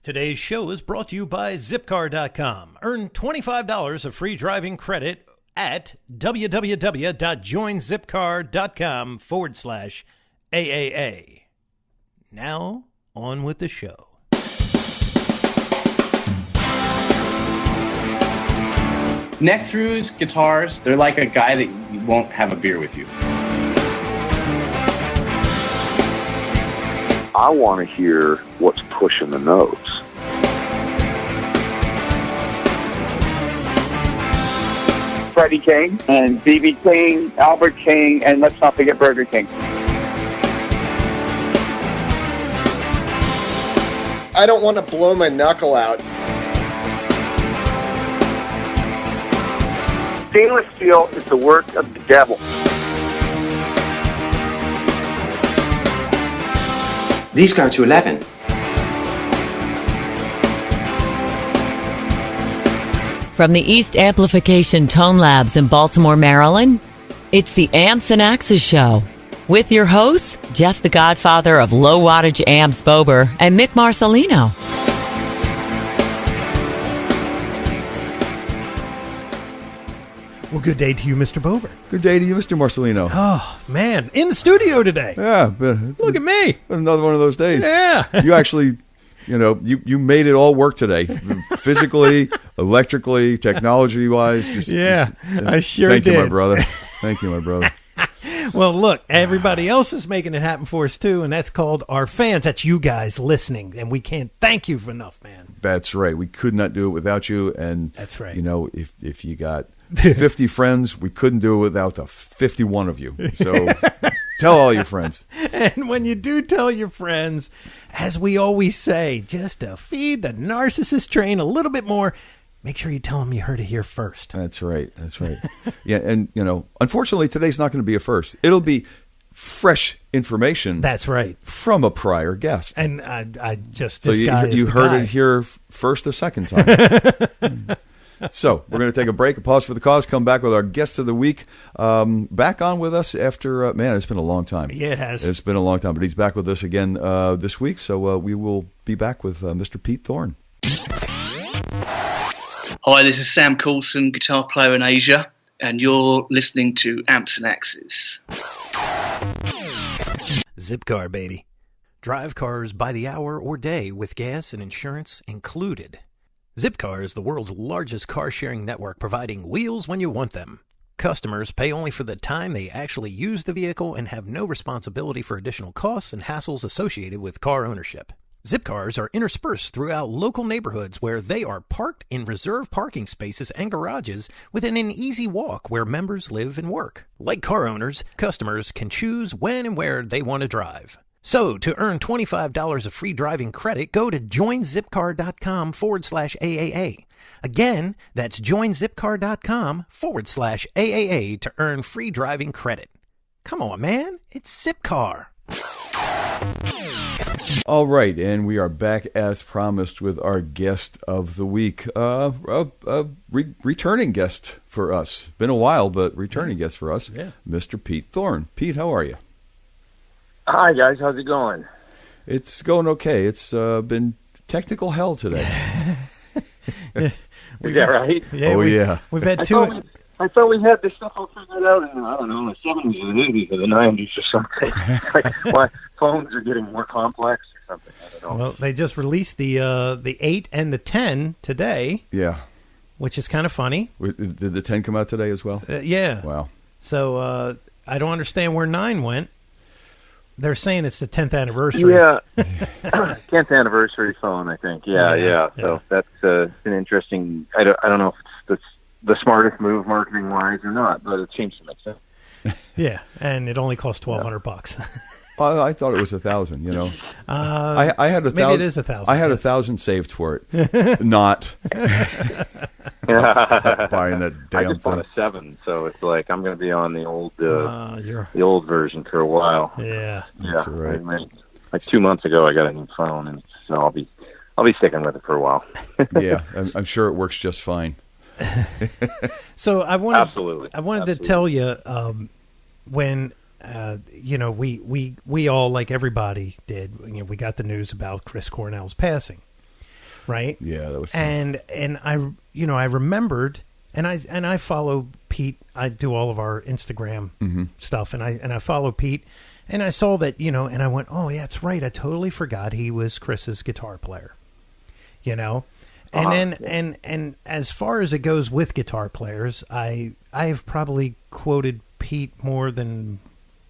Today's show is brought to you by Zipcar.com. Earn $25 of free driving credit at www.joinzipcar.com/AAA. Now, on with the show. Neck-throughs, guitars, they're like a guy that won't have a beer with you. I want to hear what's pushing the notes. Freddie King and B.B. King, Albert King, and let's not forget Burger King. I don't want to blow my knuckle out. Stainless steel is the work of the devil. These go to 11. From the East Amplification Tone Labs in Baltimore, Maryland, it's the Amps and Axes Show. With your hosts, Jeff the Godfather of Low Wattage Amps Bober and Mick Marcelino. Well, good day to you, Mr. Bober. Good day to you, Mr. Marcelino. Oh, man, in the studio today. Yeah. Look at me. Another one of those days. Yeah. You actually, you made it all work today. Physically, electrically, technology-wise. I sure did. Thank you, my brother. Well, look, everybody else is making it happen for us, too, and that's called our fans. That's you guys listening, and we can't thank you enough, man. That's right. We could not do it without you, and that's right. If you got 50 friends, we couldn't do it without the 51 of you. So tell all your friends. And when you do tell your friends, as we always say, just to feed the narcissist train a little bit more, make sure you tell them you heard it here first. That's right. Yeah, and, unfortunately, today's not going to be a first. It'll be fresh information. That's right. From a prior guest. And I just, so this guy is you the heard guy. it here first a second time. So we're going to take a break, a pause for the cause, come back with our guest of the week. Back on with us after, it's been a long time. Yeah, it has. It's been a long time, but he's back with us again this week. So we will be back with Mr. Pete Thorn. Hi, this is Sam Coulson, guitar player in Asia, and you're listening to Amps and Axes. Zipcar, baby. Drive cars by the hour or day with gas and insurance included. Zipcar is the world's largest car-sharing network, providing wheels when you want them. Customers pay only for the time they actually use the vehicle and have no responsibility for additional costs and hassles associated with car ownership. Zipcars are interspersed throughout local neighborhoods where they are parked in reserved parking spaces and garages within an easy walk where members live and work. Like car owners, customers can choose when and where they want to drive. So, to earn $25 of free driving credit, go to joinzipcar.com/AAA. Again, that's joinzipcar.com/AAA to earn free driving credit. Come on, man. It's Zipcar. All right, and we are back as promised with our guest of the week. Returning guest for us. Been a while, but returning guest for us. Yeah. Mr. Pete Thorn. Pete, how are you? Hi, guys. How's it going? It's going okay. It's been technical hell today. Is that right? Yeah, we've had two. I thought we had this stuff all figured out in, the 70s or the 80s or the 90s or something. Like, my phones are getting more complex or something. I don't know. Well, they just released the 8 and the 10 today. Yeah. Which is kind of funny. Did the 10 come out today as well? Yeah. Wow. So I don't understand where 9 went. They're saying it's the 10th anniversary. Yeah, 10th anniversary phone, I think. Yeah. So that's an interesting. I don't know if it's the smartest move marketing wise or not, but it seems to make sense. Yeah, and it only costs $1,200. I thought it was 1,000. I had 1,000. Maybe it is 1,000. I had 1,000 saved for it. Not buying that damn I just bought thing. a 7, so it's like I'm going to be on the old version for a while. Yeah, that's right. Like 2 months ago, I got a new phone, and so I'll be sticking with it for a while. Yeah, I'm sure it works just fine. So I wanted Absolutely. to tell you when we all, like everybody did, we got the news about Chris Cornell's passing, right? Yeah, that was tough. And I remembered, and I follow Pete. I do all of our Instagram stuff, and I follow Pete, and I saw that, and I went, oh yeah, that's right. I totally forgot he was Chris's guitar player, And then and as far as it goes with guitar players, I've probably quoted Pete more than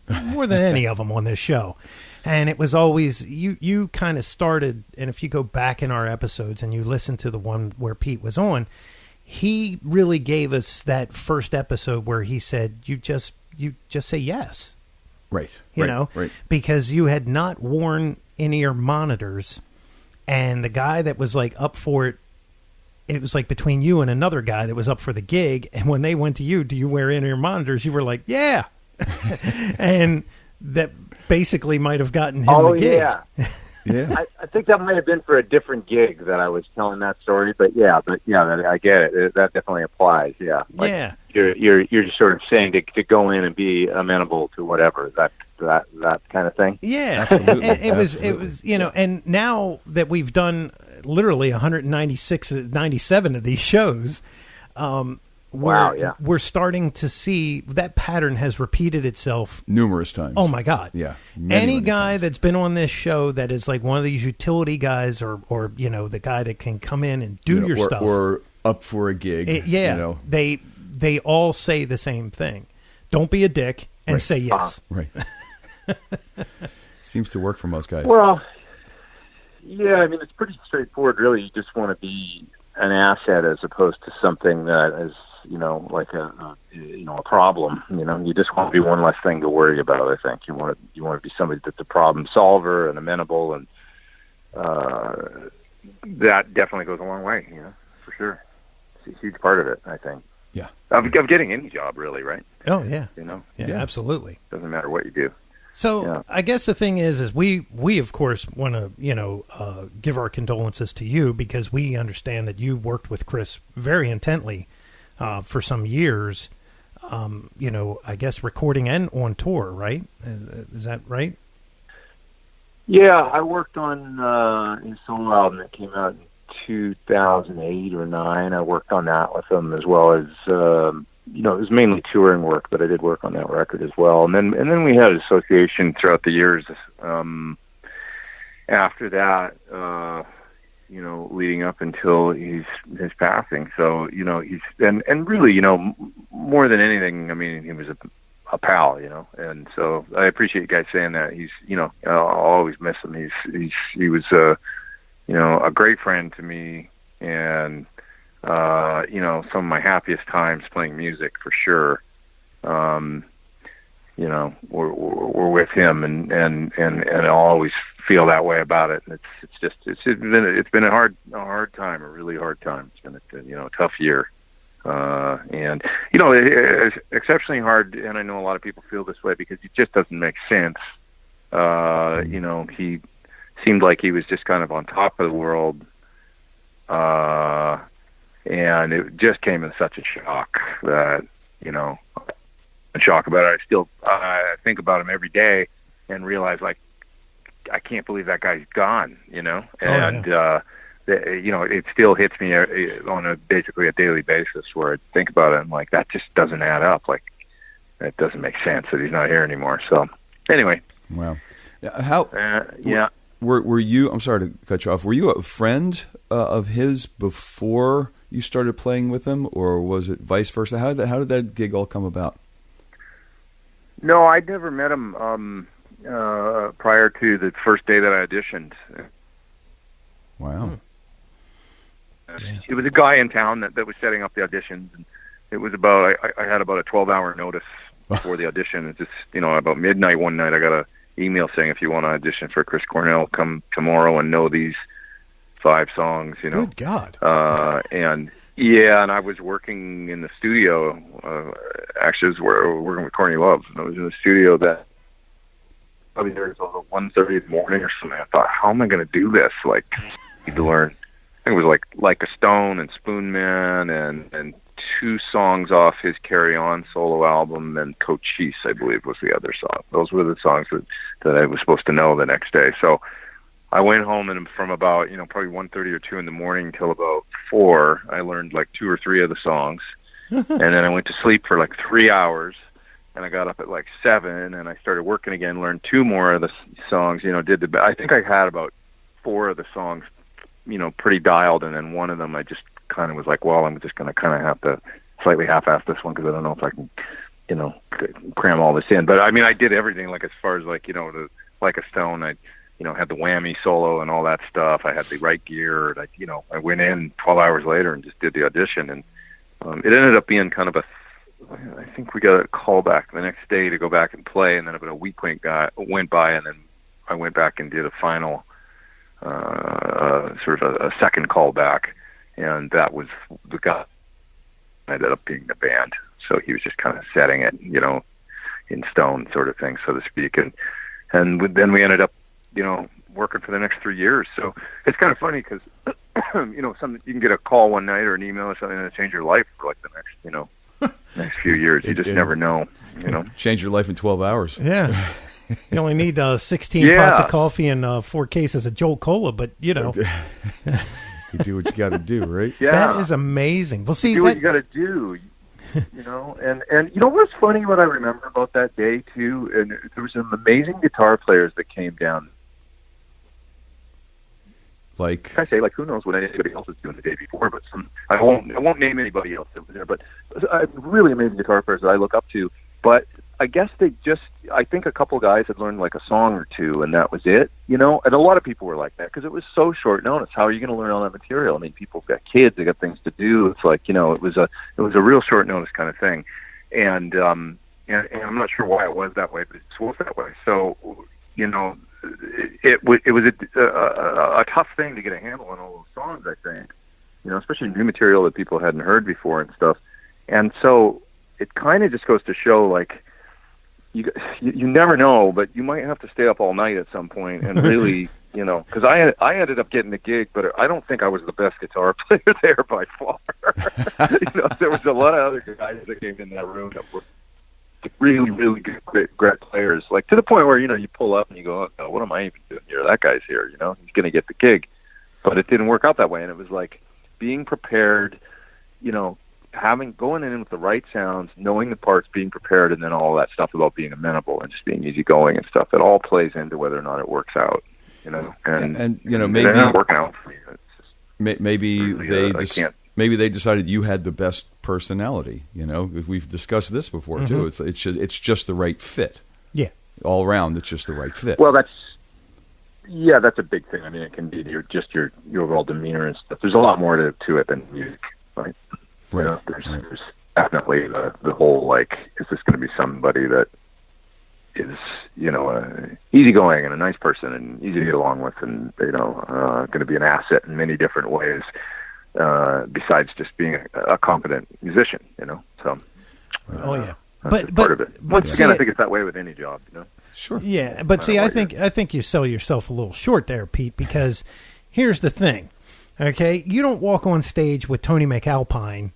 any of them on this show. And it was always, you kind of started, and if you go back in our episodes and you listen to the one where Pete was on, he really gave us that first episode where he said, you just say yes. Right. Right. Because you had not worn in-ear monitors, and the guy that was like up for it, it was like between you and another guy that was up for the gig, and when they went to you, do you wear in-ear monitors? You were like, yeah. And that basically might have gotten him the gig. Yeah. I think that might have been for a different gig that I was telling that story, but I get it. That definitely applies. Yeah. You're just sort of saying to go in and be amenable to whatever, that kind of thing. Yeah. Absolutely. And it was, and now that we've done literally 97 of these shows, we're starting to see that pattern has repeated itself numerous times. Oh my God. Yeah. Any guy that's been on this show that is like one of these utility guys or the guy that can come in and do your stuff. Or up for a gig. They all say the same thing. Don't be a dick and say yes. Right. Seems to work for most guys. Well, yeah, I mean, it's pretty straightforward, really. You just want to be an asset as opposed to something that is, like a problem. You just want to be one less thing to worry about. I think you want to be somebody that's a problem solver and amenable, and that definitely goes a long way. For sure, it's a huge part of it. I think. Yeah, of getting any job, really, right? Oh yeah, yeah, absolutely. Doesn't matter what you do. So I guess the thing is we of course want to give our condolences to you, because we understand that you worked with Chris very intently for some years. I guess recording and on tour, right? Is that right? Yeah, I worked on his solo album that came out in 2008 or 9. I worked on that with him, as well as it was mainly touring work, but I did work on that record as well. And then we had association throughout the years after that, leading up until his passing. So, he's and really, more than anything, I mean, he was a pal, and so I appreciate you guys saying that. He's, I'll always miss him. He was a great friend to me, and some of my happiest times playing music, for sure. We're with him, and I'll always feel that way about it. And it's been a hard time, a really hard time. It's been a tough year, and it's exceptionally hard. And I know a lot of people feel this way because it just doesn't make sense. He seemed like he was just kind of on top of the world. And it just came as such a shock that, a shock about it. I think about him every day and realize, like, I can't believe that guy's gone, it still hits me on basically a daily basis, where I think about it and, like, that just doesn't add up. Like, it doesn't make sense that he's not here anymore. So anyway. Wow. Were you, I'm sorry to cut you off, were you a friend of his before you started playing with him, or was it vice versa? How did that gig all come about? No, I'd never met him prior to the first day that I auditioned. Wow. It was a guy in town that was setting up the auditions, and it was about, I had about a 12-hour notice before the audition. It's just, about midnight one night, I got a email saying, if you want to audition for Chris Cornell, come tomorrow and know these 5 songs, Good God. And I was working in the studio. Actually, I was working with Courtney Love, and I was in the studio that probably there until 1:30 in the morning or something. I thought, how am I going to do this? Like, I need to learn. I think it was like a Stone and Spoon Man and 2 songs off his Carry On solo album, and Cochise, I believe, was the other song. Those were the songs that I was supposed to know the next day. So I went home, and from about, probably 1:30 or 2 in the morning till about 4, I learned like 2 or 3 of the songs. And then I went to sleep for like 3 hours, and I got up at like 7, and I started working again, learned 2 more of the songs, I think I had about 4 of the songs, pretty dialed, and then one of them I just kind of was like, well, I'm just going to kind of have to slightly half-ass this one because I don't know if I can, cram all this in. But I mean, I did everything, like as far as like, Like a Stone, I had the whammy solo and all that stuff. I had the right gear. And I went in 12 hours later and just did the audition, and it ended up being kind of I think we got a call back the next day to go back and play, and then about a week went by, and then I went back and did a final, sort of a second call back, and that was the guy ended up being the band. So he was just kind of setting it, in stone sort of thing, so to speak. And then we ended up, working for the next 3 years. So it's kind of funny because, you can get a call one night or an email or something that'll change your life for like the next, next few years. You just never know, Change your life in 12 hours. Yeah. You only need 16 pots of coffee and 4 cases of Jolt Cola, but, You do what you got to do, right? Yeah. That is amazing. Well, see, you do what you got to do. And what's funny, what I remember about that day too, and there was some amazing guitar players that came down. Like who knows what anybody else was doing the day before, but I won't name anybody else that was there, but really amazing guitar players that I look up to. But I guess I think a couple guys had learned like a song or 2, and that was it, and a lot of people were like that because it was so short notice. How are you going to learn all that material? I mean, people's got kids, they got things to do. It's like, it was a real short notice kind of thing. And I'm not sure why it was that way, but it was that way. So, it was a tough thing to get a handle on all those songs, I think, especially new material that people hadn't heard before and stuff. And so it kind of just goes to show, like, you never know, but you might have to stay up all night at some point and really, because I ended up getting the gig, but I don't think I was the best guitar player there by far. There was a lot of other guys that came in that room that were really, really good, great players, like to the point where, you pull up and you go, oh, what am I even doing here? That guy's here, he's going to get the gig. But it didn't work out that way, and it was like being prepared, going in with the right sounds, knowing the parts, being prepared, and then all that stuff about being amenable and just being easygoing and stuff. It all plays into whether or not it works out, And maybe it's not working out for me. Maybe really, maybe they decided you had the best personality. We've discussed this before too. It's just the right fit. Yeah, all around, it's just the right fit. Well, that's a big thing. I mean, it can be your overall demeanor and stuff. There's a lot more to it than music, right? Right. There's definitely the whole, like, is this going to be somebody that is, easygoing and a nice person and easy to get along with, and going to be an asset in many different ways, besides just being a competent musician, So. Oh yeah, but part of it. But again, I think it's that way with any job, Sure. Yeah, but see, I think you sell yourself a little short there, Pete, because here's the thing. Okay, you don't walk on stage with Tony McAlpine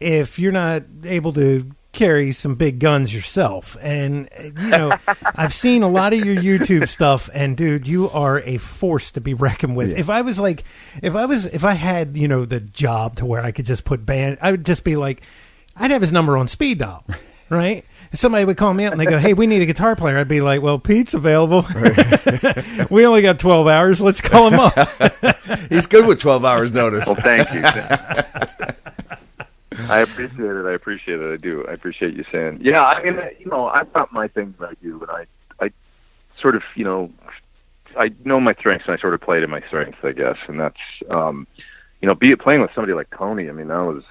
if you're not able to carry some big guns yourself. And I've seen a lot of your YouTube stuff, and dude, you are a force to be reckoned with. Yeah. If I had the job to where I could just put band, I would just be like, I'd have his number on speed dial, right? If somebody would call me up and they go, hey, we need a guitar player, I'd be like, well, Pete's available. Right. We only got 12 hours. Let's call him up. He's good with 12 hours notice. Well, thank you. I appreciate it. I do. I appreciate you saying. Yeah, I mean, I've got my things that I do, and I sort of, I know my strengths, and I sort of play to my strengths, I guess. And that's, playing with somebody like Tony, I mean, that was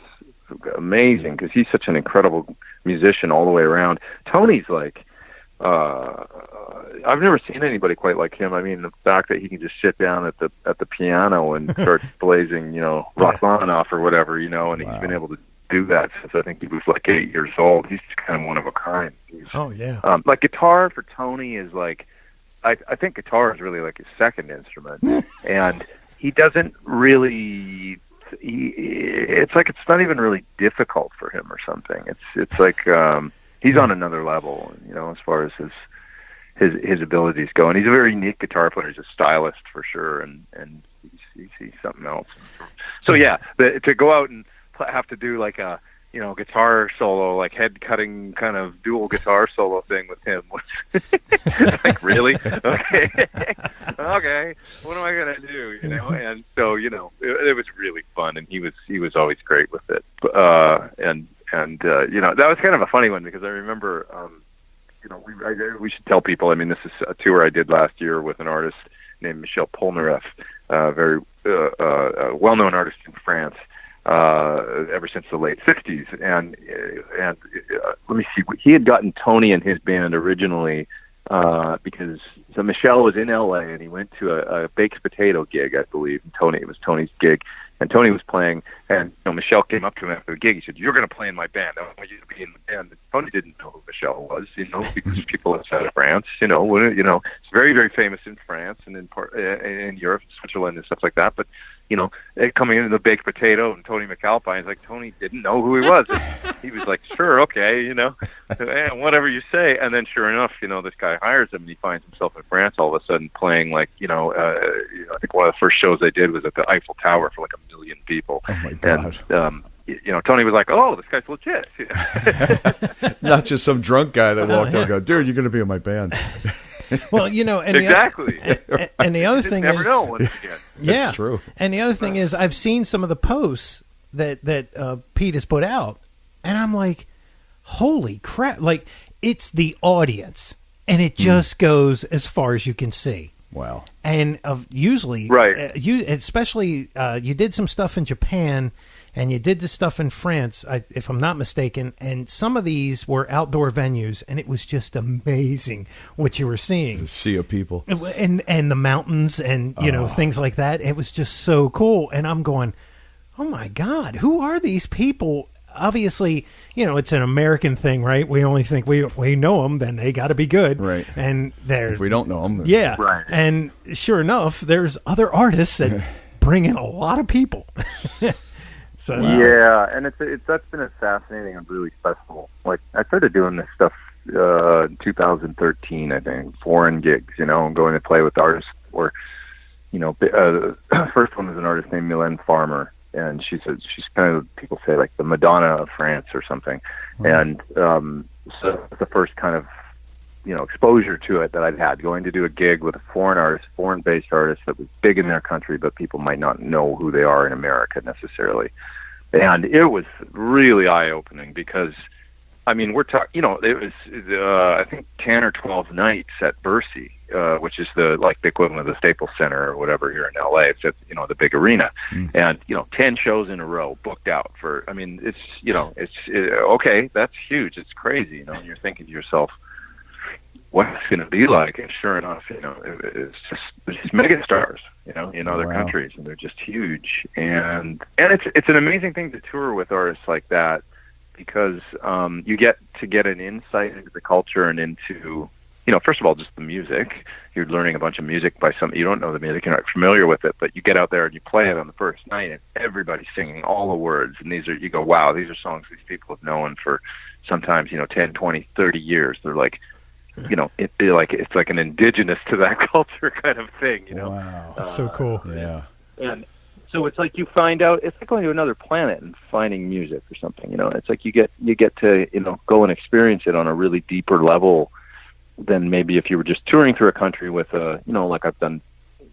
amazing because he's such an incredible musician all the way around. Tony's like, I've never seen anybody quite like him. I mean, the fact that he can just sit down at the piano and start blazing, Rachmaninoff or whatever, and wow. He's been able to do that since I think he was like 8 years old. He's just kind of one of a kind. Oh yeah. Like guitar for Tony is like, I think guitar is really like his second instrument, and he doesn't really. It's like it's not even really difficult for him or something. It's like he's on another level, as far as his his abilities go. And he's a very unique guitar player. He's a stylist for sure, and he's something else. So yeah, to go out and have to do like a guitar solo, like head cutting kind of dual guitar solo thing with him was like, really? Okay. Okay. What am I going to do? And so, it was really fun, and he was always great with it. And that was kind of a funny one, because I remember, we should tell people, I mean, this is a tour I did last year with an artist named Michel Polnareff, very well-known artist in France, ever since the late 60s. And let me see, he had gotten Tony and his band originally because Michel was in LA, and he went to a baked potato gig, I believe. It was Tony's gig, and Tony was playing, and Michel came up to him after the gig. He said, "You're going to play in my band. I want you to be in the band." And Tony didn't know who Michel was, because people outside of France, it's very, very famous in France and in Europe, Switzerland, and stuff like that. But coming into the baked potato and Tony McAlpine, like, Tony didn't know who he was. He was like, sure, okay, whatever you say. And then sure enough, this guy hires him, and he finds himself in France all of a sudden playing, like, I think one of the first shows they did was at the Eiffel Tower for like 1 million people. Oh my God. And, Tony was like, oh, this guy's legit. Not just some drunk guy that walked up and go, dude, you're going to be in my band. Well, and exactly. And the other thing never is, know once again. Yeah, that's true. And the other thing is, I've seen some of the posts that Pete has put out, and I'm like, holy crap! Like, it's the audience, and it just goes as far as you can see. Wow. And usually, right? You did some stuff in Japan. And you did the stuff in France, if I'm not mistaken, and some of these were outdoor venues, and it was just amazing what you were seeing. The sea of people. And the mountains and, things like that. It was just so cool. And I'm going, oh, my God, who are these people? Obviously, it's an American thing, right? We only think we know them, then they got to be good. Right. And if we don't know them. Then... Yeah. Right. And sure enough, there's other artists that bring in a lot of people. So, yeah, and that's been a fascinating and really special. Like, I started doing this stuff in 2013, I think, foreign gigs, and going to play with artists. Or, first one was an artist named Mylène Farmer, and she's kind of, people say, like the Madonna of France or something. And so that's the first kind of exposure to it that I'd had, going to do a gig with a foreign-based artist that was big in their country, but people might not know who they are in America necessarily. And it was really eye-opening because, I mean, we're talking, it was, I think 10 or 12 nights at Bercy, which is the equivalent of the Staples Center or whatever here in LA. It's at, the big arena. And, 10 shows in a row booked out for, I mean, it's okay, that's huge. It's crazy, and you're thinking to yourself, what's it going to be like? And sure enough, it's just these mega stars, in other countries, and they're just huge. And it's an amazing thing to tour with artists like that, because you get an insight into the culture and into, first of all, just the music. You're learning a bunch of music by you don't know the music, you're not familiar with it, but you get out there and you play it on the first night, and everybody's singing all the words. And you go, wow, these are songs these people have known for sometimes, 10, 20, 30 years. They're like, it's like an indigenous to that culture kind of thing, Wow, that's so cool. Yeah. And so it's like you find out, it's like going to another planet and finding music or something, It's like you get to, go and experience it on a really deeper level than maybe if you were just touring through a country with like I've done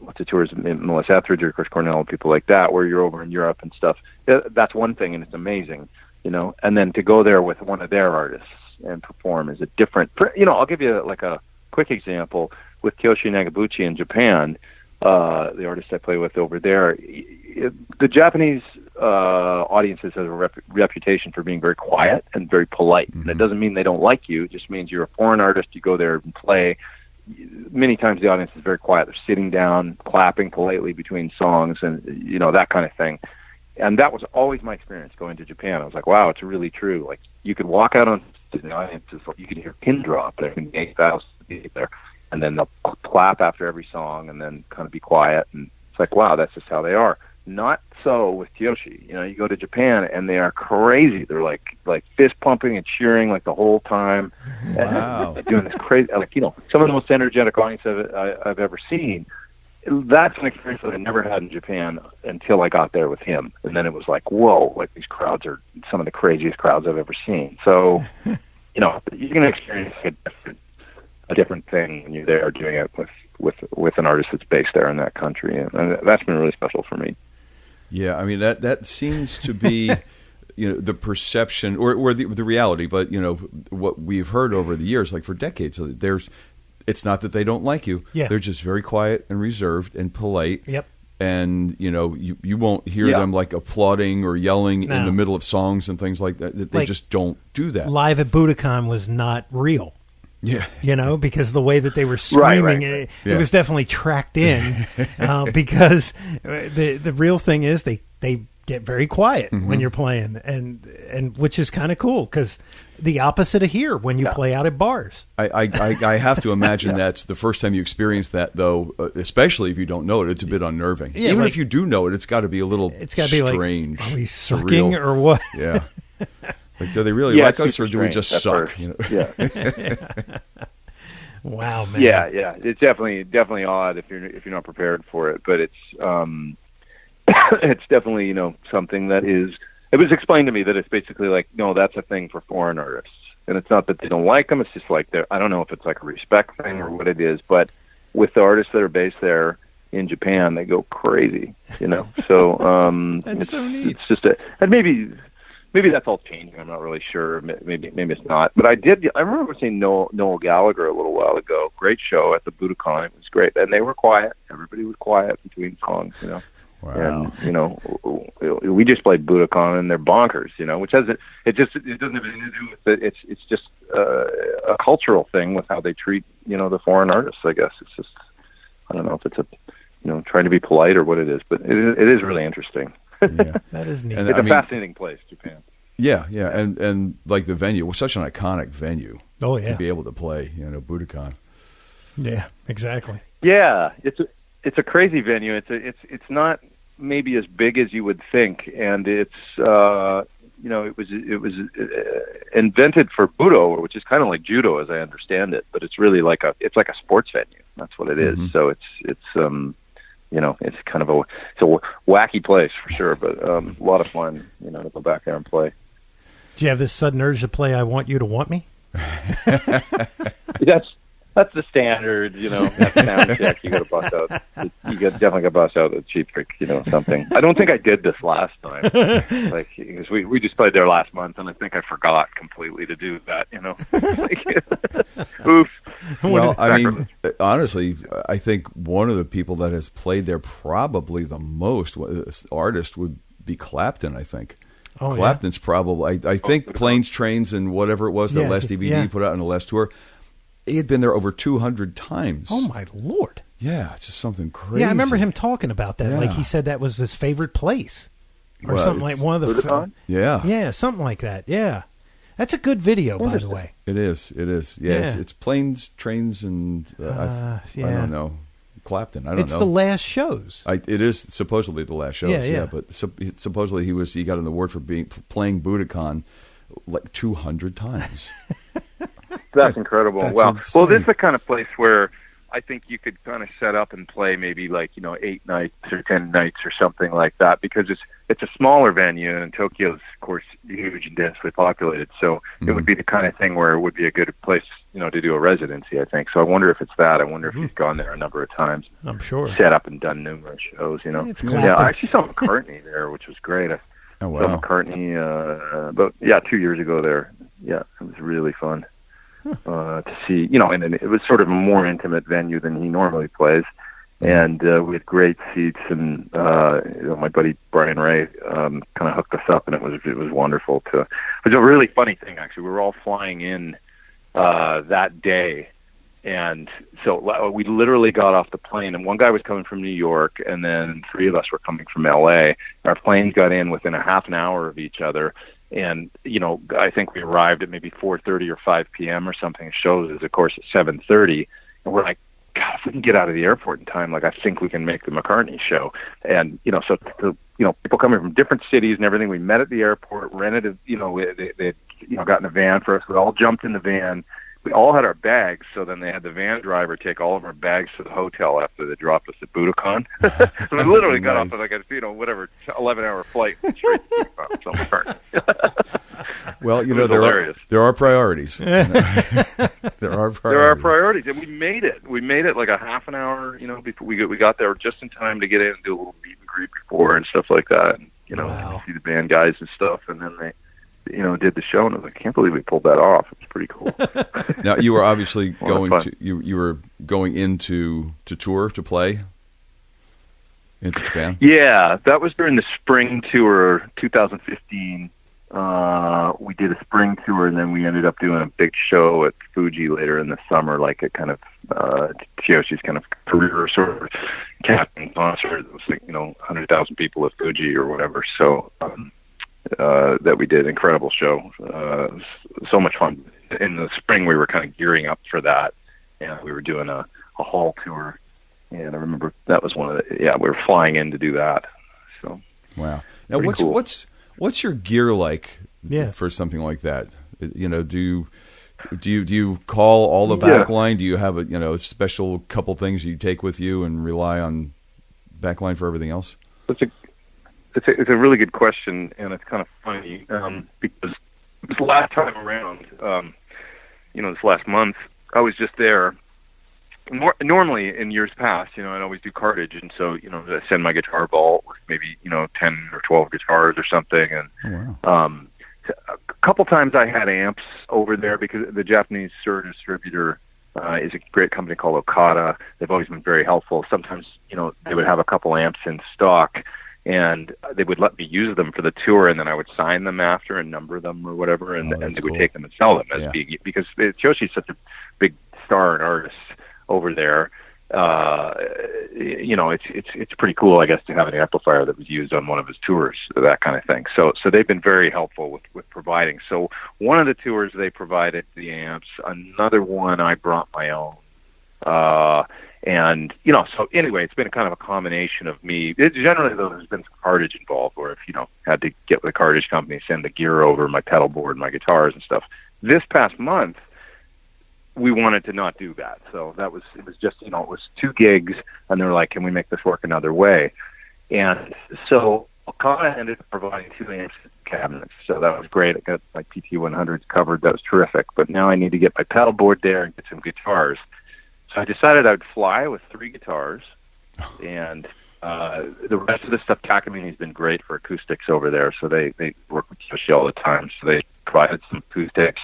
lots of tours with Melissa Etheridge or Chris Cornell, people like that, where you're over in Europe and stuff. That's one thing, and it's amazing, and then to go there with one of their artists and perform is a different, I'll give you like a quick example with Kyoshi Nagabuchi in Japan, the artist I play with over there. The Japanese audiences have a reputation for being very quiet and very polite. And it doesn't mean they don't like you. It just means you're a foreign artist. You go there and play. Many times the audience is very quiet. They're sitting down, clapping politely between songs and, that kind of thing. And that was always my experience going to Japan. I was like, wow, it's really true. Like, you could walk out on the audience, you could hear a pin drop. There can be 8,000 people there. And then they'll clap after every song and then kind of be quiet. And it's like, wow, that's just how they are. Not so with Kyoshi. You know, you go to Japan and they are crazy. They're like fist pumping and cheering like the whole time. Wow. And doing this crazy, like, you know, some of the most energetic audience I've ever seen. That's an experience that I never had in Japan until I got there with him. And then it was like, whoa, like these crowds are some of the craziest crowds I've ever seen. So, you know, you're going to experience a different thing when you're there doing it with an artist that's based there in that country. And that's been really special for me. Yeah, I mean, that seems to be, you know, the perception or the reality. But, you know, what we've heard over the years, like for decades, it's not that they don't like you. Yeah. They're just very quiet and reserved and polite. Yep. And, you know, you won't hear them like applauding or yelling in the middle of songs and things like that. They just don't do that. Live at Budokan was not real. Yeah. You know, because the way that they were screaming, right. It was definitely tracked in because the real thing is they get very quiet when you're playing, and which is kind of cool because the opposite of here when you play out at bars. I have to imagine that's the first time you experience that, though, especially if you don't know it. It's a bit unnerving. Yeah, even if you do know it, it's got to be a little strange. Like, are we sucking or what? Yeah. Like, do they really like us, or do we just suck? You know? Yeah. Wow, man. Yeah. It's definitely odd if you're not prepared for it, but it's it's definitely, you know, something that is. It was explained to me that it's basically like, no, that's a thing for foreign artists, and it's not that they don't like them. It's just like I don't know if it's like a respect thing or what it is, but with the artists that are based there in Japan, they go crazy, you know. So that's so neat. It's just and maybe that's all changing. I'm not really sure. Maybe it's not. But I remember seeing Noel Gallagher a little while ago. Great show at the Budokan. It was great, and they were quiet. Everybody was quiet between songs, you know. Wow. And, you know, we just played Budokan and they're bonkers, you know, which it doesn't have anything to do with it. It's just a cultural thing with how they treat, you know, the foreign artists, I guess. It's just, I don't know if it's trying to be polite or what it is, but it is really interesting. Yeah. That is neat. It's a fascinating place, Japan. Yeah. And like the venue was such an iconic venue. Oh, yeah. To be able to play, you know, Budokan. Yeah, exactly. Yeah, it's a crazy venue. It's not maybe as big as you would think, and it's you know, it was invented for Budo, which is kind of like judo as I understand it, but it's really like a sports venue. That's what it is. So it's you know, it's kind of a wacky place for sure, but a lot of fun, you know, to go back there and play. Do you have this sudden urge to play I Want You to Want Me? That's the standard, you know. That's sound check. You got to bust out. Definitely got to bust out a cheap trick, you know, something. I don't think I did this last time, like because we just played there last month, and I think I forgot completely to do that, you know. Oof. Well, I mean, honestly, I think one of the people that has played there probably the most artist would be Clapton. I think. Oh, Clapton's probably. I think Planes, Trains, and whatever it was that last DVD he put out on the last tour. He had been there over 200 times. Oh, my Lord. Yeah, it's just something crazy. Yeah, I remember him talking about that. Yeah. Like, he said that was his favorite place. Or something like one of the... Yeah. Yeah, something like that. Yeah. That's a good video, by the way. It is. Yeah. It's Planes, Trains, and... I don't know. Clapton. I don't know. It's the last shows. It is supposedly the last shows. Yeah. But supposedly he got an award for playing Budokan like 200 times. That's incredible. Well, this is the kind of place where I think you could kind of set up and play maybe like, you know, 8 nights or 10 nights or something like that, because it's a smaller venue, and Tokyo's, of course, huge and densely populated. So it would be the kind of thing where it would be a good place, you know, to do a residency, I think. So I wonder if it's that. I wonder if he's gone there a number of times. I'm sure. Set up and done numerous shows, you know. Yeah, I actually saw McCartney there, which was great. Oh, wow. Saw McCartney about 2 years ago there. Yeah, it was really fun. To see, you know, and it was sort of a more intimate venue than he normally plays, and we had great seats, and you know, my buddy Brian Ray kind of hooked us up, and it was wonderful. It was a really funny thing, actually. We were all flying in that day, and so we literally got off the plane, and one guy was coming from New York, and then 3 of us were coming from L.A. Our planes got in within a half an hour of each other. And, you know, I think we arrived at maybe 4:30 or 5 p.m. or something. Shows is, of course, at 7:30. And we're like, God, if we can get out of the airport in time, like I think we can make the McCartney show. And so people coming from different cities and everything. We met at the airport, rented a, they got in a van for us. We all jumped in the van. We all had our bags, so then they had the van driver take all of our bags to the hotel after they dropped us at Budokan. So we literally got off of like a 11-hour flight straight to Budokan. Well, there are priorities. There are priorities, and we made it. We made it like a half an hour, before we got there just in time to get in and do a little meet and greet before and stuff like that. And, wow. See the band guys and stuff, and then they, did the show, and I was like, I can't believe we pulled that off. It's pretty cool. Now, you were obviously you were going into to tour to play into Japan. Yeah, that was during the spring tour, 2015. We did a spring tour, and then we ended up doing a big show at Fuji later in the summer, like a kind of Kiyoshi's kind of career sort of captain concert. It was like 100,000 people at Fuji or whatever. So that we did, incredible show, so much fun. In the spring, we were kind of gearing up for that, and we were doing a hall tour. And I remember that was one of the we were flying in to do that. So wow. Now what's your gear like for something like that? Do you call all the backline? Do you have a special couple things you take with you and rely on backline for everything else? It's a really good question, and it's kind of funny because this last time around, this last month, I was just there. Normally, in years past, I'd always do cartage, and so I send my guitar vault with maybe 10 or 12 guitars or something, and a couple times I had amps over there because the Japanese tour distributor is a great company called Okada. They've always been very helpful. Sometimes they would have a couple amps in stock, and they would let me use them for the tour, and then I would sign them after and number them or whatever, and they would take them and sell them as being, because Yoshi's such a big star and artist over there. It's pretty cool, I guess, to have an amplifier that was used on one of his tours, that kind of thing. So they've been very helpful with providing. So one of the tours they provided the amps. Another one I brought my own. So anyway, it's been kind of a combination of me. Generally, though, there's been some cartage involved, where if, had to get with the cartage company, send the gear over, my pedal board, my guitars and stuff. This past month, we wanted to not do that. So it was just, it was 2 gigs, and they were like, can we make this work another way? And so Okada ended up providing 2 amps cabinets. So that was great. I got my PT100s covered. That was terrific. But now I need to get my pedal board there and get some guitars. So I decided I'd fly with 3 guitars, and the rest of the stuff, Takamini's been great for acoustics over there. So they work with Yoshi all the time. So they provided some acoustics,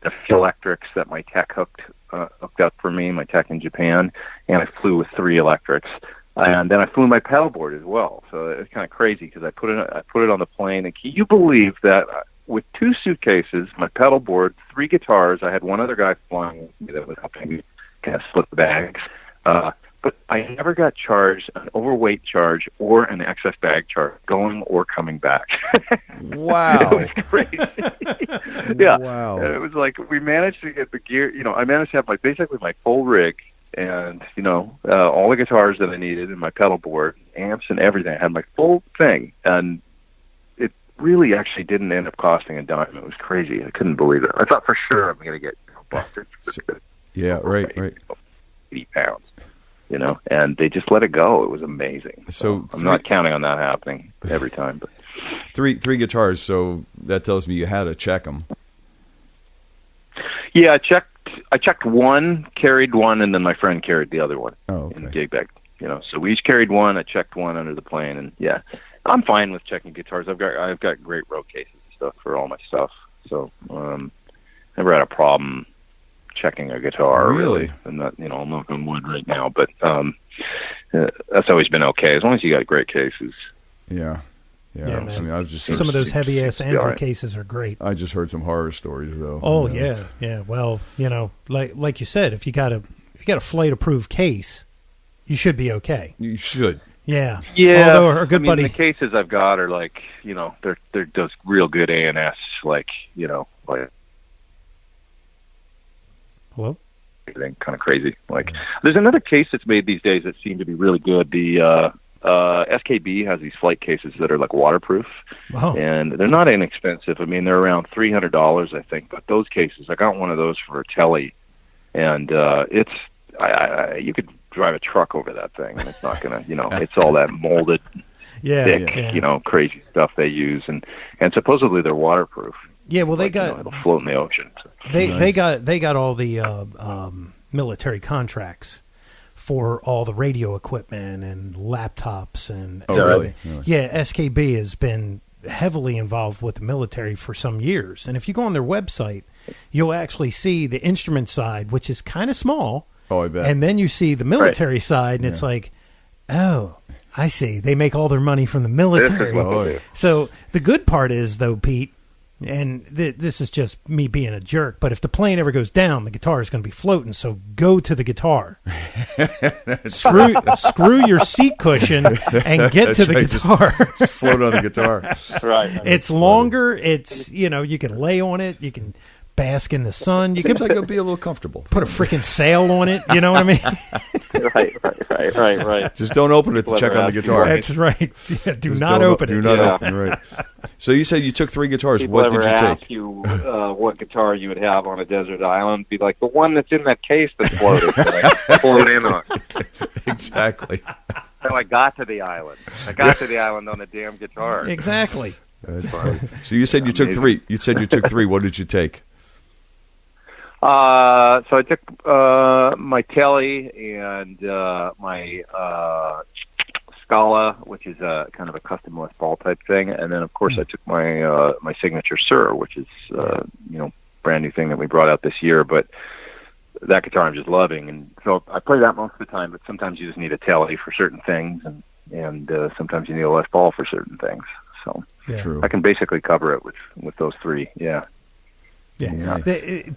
a few electrics that my tech hooked up for me, my tech in Japan, and I flew with 3 electrics. And then I flew my pedal board as well. So it's kind of crazy because I put it on the plane. And can you believe that with 2 suitcases, my pedal board, 3 guitars, I had one other guy flying with me that was helping me kind of split the bags. But I never got charged an overweight charge or an excess bag charge going or coming back. Wow. It was crazy. Yeah. Wow. It was like we managed to get the gear, I managed to have basically my full rig and, all the guitars that I needed and my pedal board, amps and everything. I had my full thing. And it really actually didn't end up costing a dime. It was crazy. I couldn't believe it. I thought for sure I'm going to get busted. Yeah, right. 80 pounds, and they just let it go. It was amazing. So I'm not counting on that happening every time. But 3 guitars, so that tells me you had to check them. Yeah, I checked one, carried one, and then my friend carried the other one in the gig bag. So we each carried one. I checked one under the plane, and I'm fine with checking guitars. I've got great road cases and stuff for all my stuff. So never had a problem checking a guitar, really. And that, I'm not on wood right now, but that's always been okay as long as you got great cases. Yeah, man. I mean, I've just some of those heavy ass Andrew cases are great. I just heard some horror stories though. Oh yeah. Well, like you said, if you got a flight approved case, you should be okay. You should. Yeah. Yeah. Although our good buddy, the cases I've got are like, they're those real good ANS, like. Hello? everything kind of crazy. Like, there's another case that's made these days that seem to be really good. The SKB has these flight cases that are like waterproof, and they're not inexpensive. I mean, they're around $300, I think. But those cases, I got one of those for a telly, and you could drive a truck over that thing, and it's not gonna, it's all that molded, thick, crazy stuff they use, and supposedly they're waterproof. Yeah, well, they got it'll float in the ocean. So. They got all the military contracts for all the radio equipment and laptops and really? Yeah, SKB has been heavily involved with the military for some years. And if you go on their website, you'll actually see the instrument side, which is kind of small. Oh, I bet. And then you see the military side, and it's like, oh, I see. They make all their money from the military. So the good part is, though, Pete, and this is just me being a jerk, but if the plane ever goes down, the guitar is going to be floating, so go to the guitar. Screw your seat cushion and get to the guitar. Just float on the guitar. Right. It's longer. It's, you can lay on it. You can bask in the sun. You Seems can like it'll be a little comfortable. Put a freaking sail on it. You know what I mean? Right. Just don't open it to check on the guitar. That's right. Yeah, do not open it. Do not open, right. So you said you took 3 guitars. People what did you ask take? you what guitar you would have on a desert island, be like, the one that's in that case that's floated. That I float in on. Exactly. So I got to the island. I got to the island on the damn guitar. Exactly. That's funny. So you said you took 3. You said you took 3. What did you take? So I took my telly and my Scala, which is a kind of a custom Les Paul type thing, and then of course I took my my signature Sir, which is brand new thing that we brought out this year. But that guitar I'm just loving, and so I play that most of the time. But sometimes you just need a telly for certain things, and sometimes you need a Les Paul for certain things. So I can basically cover it with those 3. Yeah. Yeah.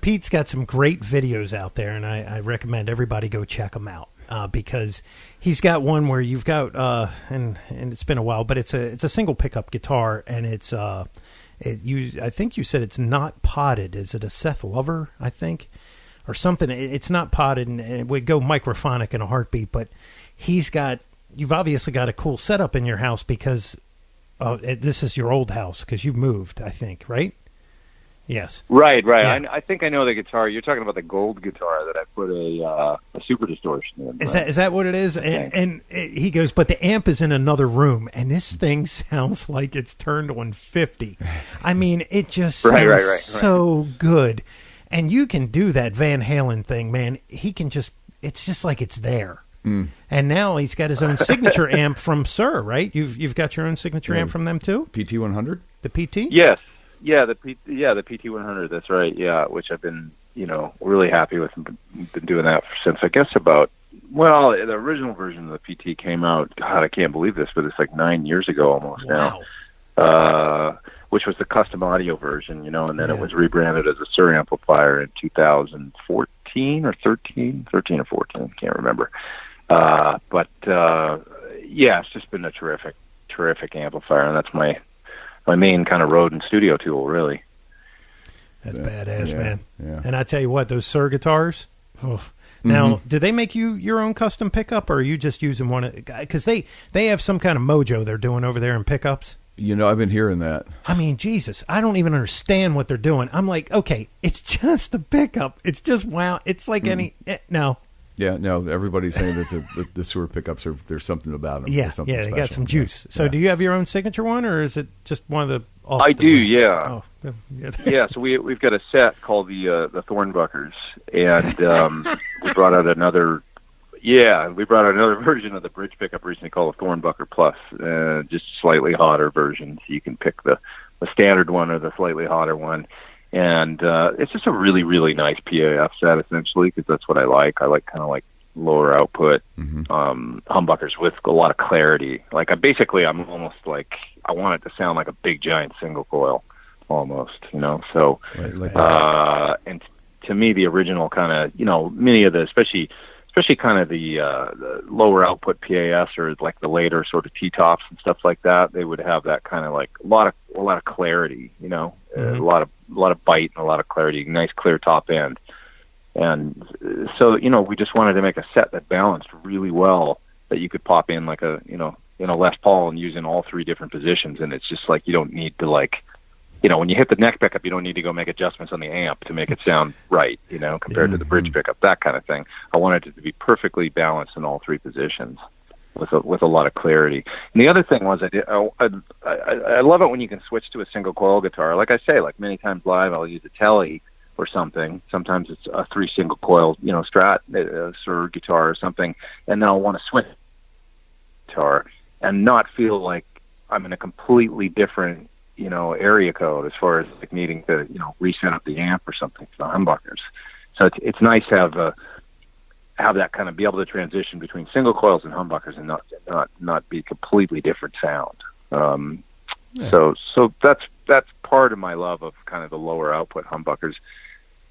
Pete's got some great videos out there, and I recommend everybody go check them out because he's got one where you've got and it's been a while, but it's a single pickup guitar, and it's I think you said it's not potted. Is it a Seth Lover? I think, or something. It's not potted, and it would go microphonic in a heartbeat. But you've obviously got a cool setup in your house because this is your old house because you moved, I think, right? Yes. Right. Yeah. I think I know the guitar. You're talking about the gold guitar that I put a super distortion in. Is that what it is? And he goes, but the amp is in another room, and this thing sounds like it's turned on 50. I mean, it just sounds so good. And you can do that Van Halen thing, man. It's just like it's there. Mm. And now he's got his own signature amp from Sir, right? You've got your own signature amp from them too? PT100? The PT? Yes. Yeah, the PT100. That's right. Yeah, which I've been, really happy with. And been doing that since I guess the original version of the PT came out. God, I can't believe this, but it's like 9 years ago almost now. Which was the custom audio version, and then it was rebranded as a Sir amplifier in 2014 or 13 or 14. Can't remember. It's just been a terrific amplifier, and that's my main kind of road and studio tool, really. That's badass, man. Yeah. And I tell you what, those Sir guitars. Now, do they make you your own custom pickup, or are you just using one? Because they have some kind of mojo they're doing over there in pickups. I've been hearing that. I mean, Jesus, I don't even understand what they're doing. I'm like, okay, it's just a pickup. It's just wow. It's like no. Yeah, no, everybody's saying that the Sir pickups there's something about them. Yeah, they got some juice. So do you have your own signature one, or is it just one of the... I do, yeah. Oh, yeah, so we've got a set called the Thornbuckers, and we brought out another version of the bridge pickup recently called the Thornbucker Plus, just slightly hotter version, so you can pick the standard one or the slightly hotter one. And it's just a really, really nice PAF set, essentially, because that's what I like. I like kind of like lower output humbuckers with a lot of clarity. Like I'm almost like I want it to sound like a big giant single coil, almost. So and to me, the original kind of many of the especially kind of the lower output PAFs or like the later sort of T-tops and stuff like that, they would have that kind of like a lot of clarity, a lot of bite and a lot of clarity, nice clear top end. And so, we just wanted to make a set that balanced really well, that you could pop in like a Les Paul and use in all three different positions. And it's just like, you don't need to when you hit the neck pickup, you don't need to go make adjustments on the amp to make it sound right, compared to the bridge pickup, that kind of thing. I wanted it to be perfectly balanced in all three positions with a lot of clarity. And the other thing was I love it when you can switch to a single coil guitar. Like I say, like many times live, I'll use a Tele or something. Sometimes it's a 3 single coil, Strat or guitar or something, and then I'll want to switch guitar and not feel like I'm in a completely different, area code as far as like needing to, reset up the amp or something for the humbuckers. So it's nice to have that kind of be able to transition between single coils and humbuckers and not be completely different sound. So that's part of my love of kind of the lower output humbuckers.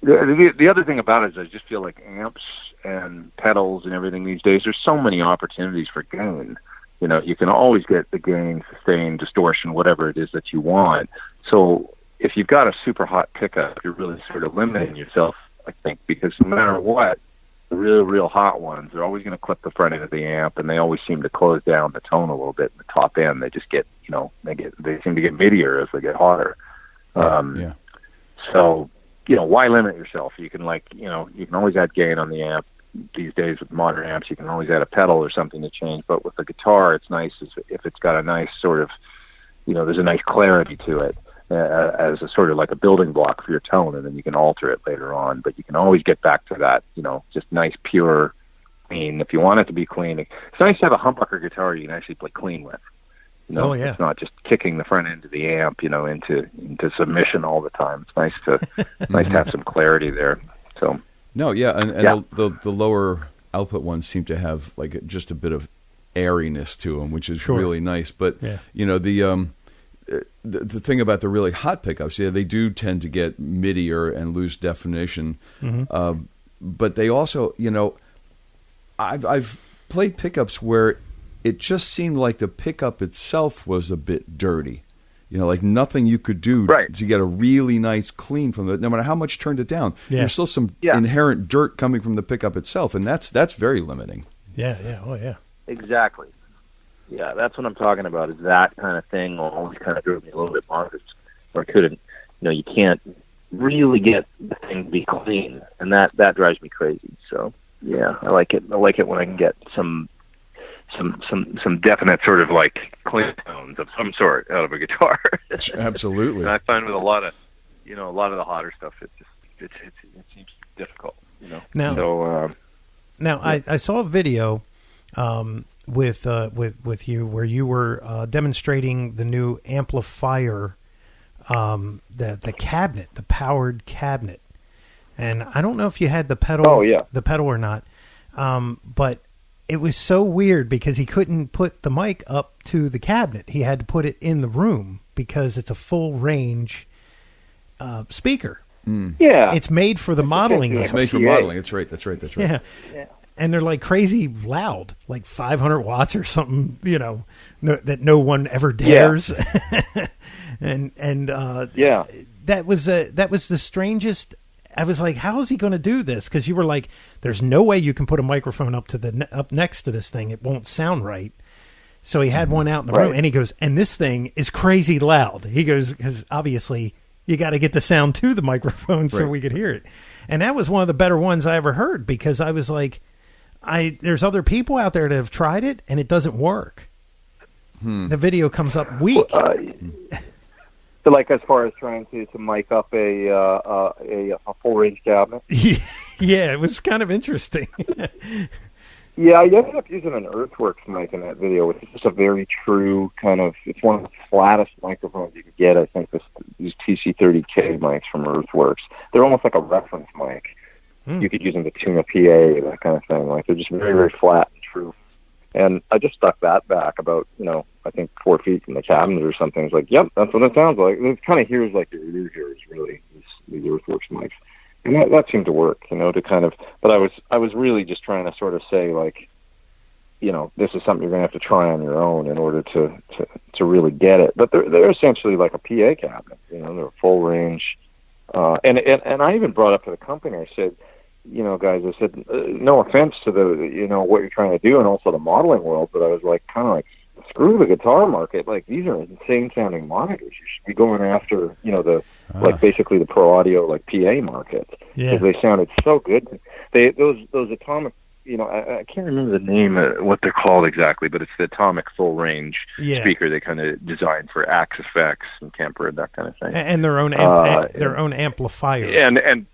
The other thing about it is I just feel like amps and pedals and everything these days, there's so many opportunities for gain. You can always get the gain, sustain, distortion, whatever it is that you want. So if you've got a super hot pickup, you're really sort of limiting yourself, I think, because no matter what, the real hot ones, they're always going to clip the front end of the amp, and they always seem to close down the tone a little bit in the top end. They just get, they seem to get middier as they get hotter. So, why limit yourself? You can you can always add gain on the amp. These days with modern amps, you can always add a pedal or something to change. But with the guitar, it's nice if it's got a nice sort of, there's a nice clarity to it as a sort of like a building block for your tone, and then you can alter it later on. But you can always get back to that, just nice, pure, clean. If you want it to be clean, it's nice to have a humbucker guitar you can actually play clean with. It's not just kicking the front end of the amp, into submission all the time. It's nice to have some clarity there. So. No, yeah, and the lower output ones seem to have like just a bit of airiness to them, which is really nice. But the thing about the really hot pickups, they do tend to get middier and lose definition. Mm-hmm. But they also, I've played pickups where it just seemed like the pickup itself was a bit dirty. Like nothing you could do to get a really nice clean from it. No matter how much you turned it down, there's still some inherent dirt coming from the pickup itself, and that's very limiting. Yeah. Exactly. Yeah, that's what I'm talking about. Is that kind of thing always kind of drove me a little bit bonkers, or couldn't. You can't really get the thing to be clean, and that drives me crazy. So yeah, I like it. I like it when I can get some definite sort of like clean tones of some sort out of a guitar. Absolutely. And I find with a lot of the hotter stuff, it seems difficult. Now, I saw a video with you where you were demonstrating the new amplifier, the cabinet, the powered cabinet, and I don't know if you had the pedal, the pedal or not, but. It was so weird because he couldn't put the mic up to the cabinet. He had to put it in the room because it's a full range speaker. Mm. Yeah. It's made for the modeling. It's made for modeling. That's right. Yeah. And they're like crazy loud, like 500 watts or something, that no one ever dares. Yeah. and that was the strangest. I was like, how is he going to do this? Because you were like, there's no way you can put a microphone up next to this thing. It won't sound right. So he had one out in the room, and he goes, and this thing is crazy loud. He goes, because obviously you got to get the sound to the microphone so we could hear it. And that was one of the better ones I ever heard, because I was like, there's other people out there that have tried it, and it doesn't work. The video comes up weak. So, like, as far as trying to mic up a full range cabinet. Yeah, it was kind of interesting. Yeah, I ended up using an Earthworks mic in that video, which is just a very true kind of. It's one of the flattest microphones you can get. I think these TC30K mics from Earthworks. They're almost like a reference mic. You could use them to tune a PA, that kind of thing. Like, they're just very, very flat and true. And I just stuck that back about, I think 4 feet from the cabinet or something. It's like, yep, that's what it sounds like. It kind of hears like your ear hears, really, these Earthworks mics. And that seemed to work, to kind of, but I was really just trying to sort of say, like, this is something you're going to have to try on your own in order to really get it. But they're essentially like a PA cabinet, they're full range. And I even brought up to the company, I said, guys, I said, no offense to what you're trying to do and also the modeling world, but I was like, kind of like, screw the guitar market. Like, these are insane sounding monitors. You should be going after, like basically the pro audio, like PA market. Yeah. Because they sounded so good. Those atomic, I can't remember the name, what they're called exactly, but it's the atomic full range speaker they kind of designed for Axe effects and Kemper, that kind of thing. And their own amplifier. And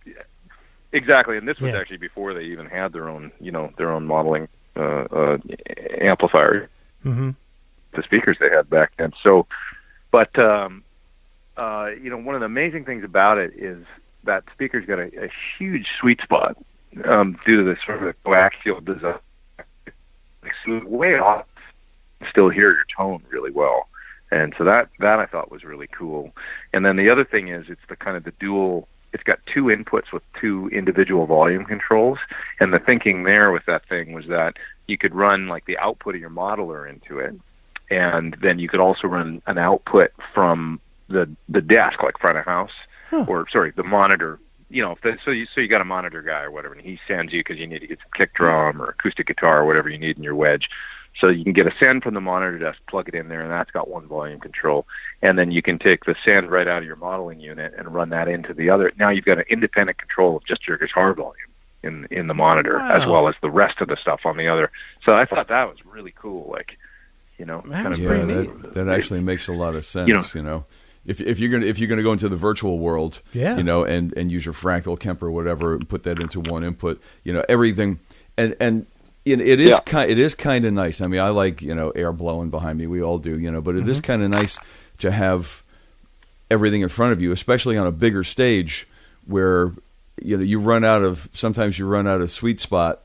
exactly. And this was actually before they even had their own modeling amplifier. Mm-hmm. The speakers they had back then. So, but one of the amazing things about it is that speaker's got a huge sweet spot due to this sort of coaxial design. It's way off, still hear your tone really well, and so that I thought was really cool. And then the other thing is it's the kind of the dual. It's got two inputs with two individual volume controls, and the thinking there with that thing was that you could run like the output of your modeler into it, and then you could also run an output from the desk, like front of house, the monitor. So you got a monitor guy or whatever, and he sends you because you need to get some kick drum or acoustic guitar or whatever you need in your wedge. So you can get a send from the monitor desk, plug it in there, and that's got one volume control. And then you can take the send right out of your modeling unit and run that into the other. Now you've got an independent control of just your guitar volume in the monitor, as well as the rest of the stuff on the other. So I thought that was really cool. Like, that actually makes a lot of sense. If you're gonna go into the virtual world, and use your Frankel, Kemper, whatever, and put that into one input, everything, and it is kind of nice. I mean, I like air blowing behind me. We all do, but it is kind of nice to have everything in front of you, especially on a bigger stage where sometimes you run out of sweet spot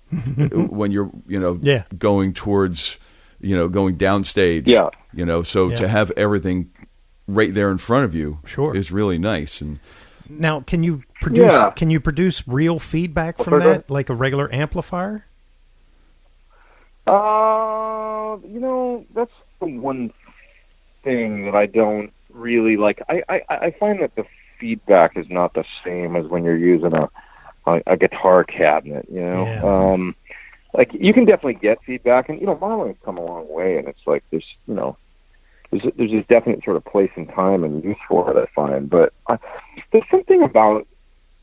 when you're going towards going downstage. To have everything right there in front of you is really nice. And now, can you produce real feedback from that, like a regular amplifier? That's the one thing that I don't really like. I find that the feedback is not the same as when you're using a guitar cabinet. Like, you can definitely get feedback, and modeling's come a long way, and it's like there's this definite sort of place and time and use for it, I find. But there's something about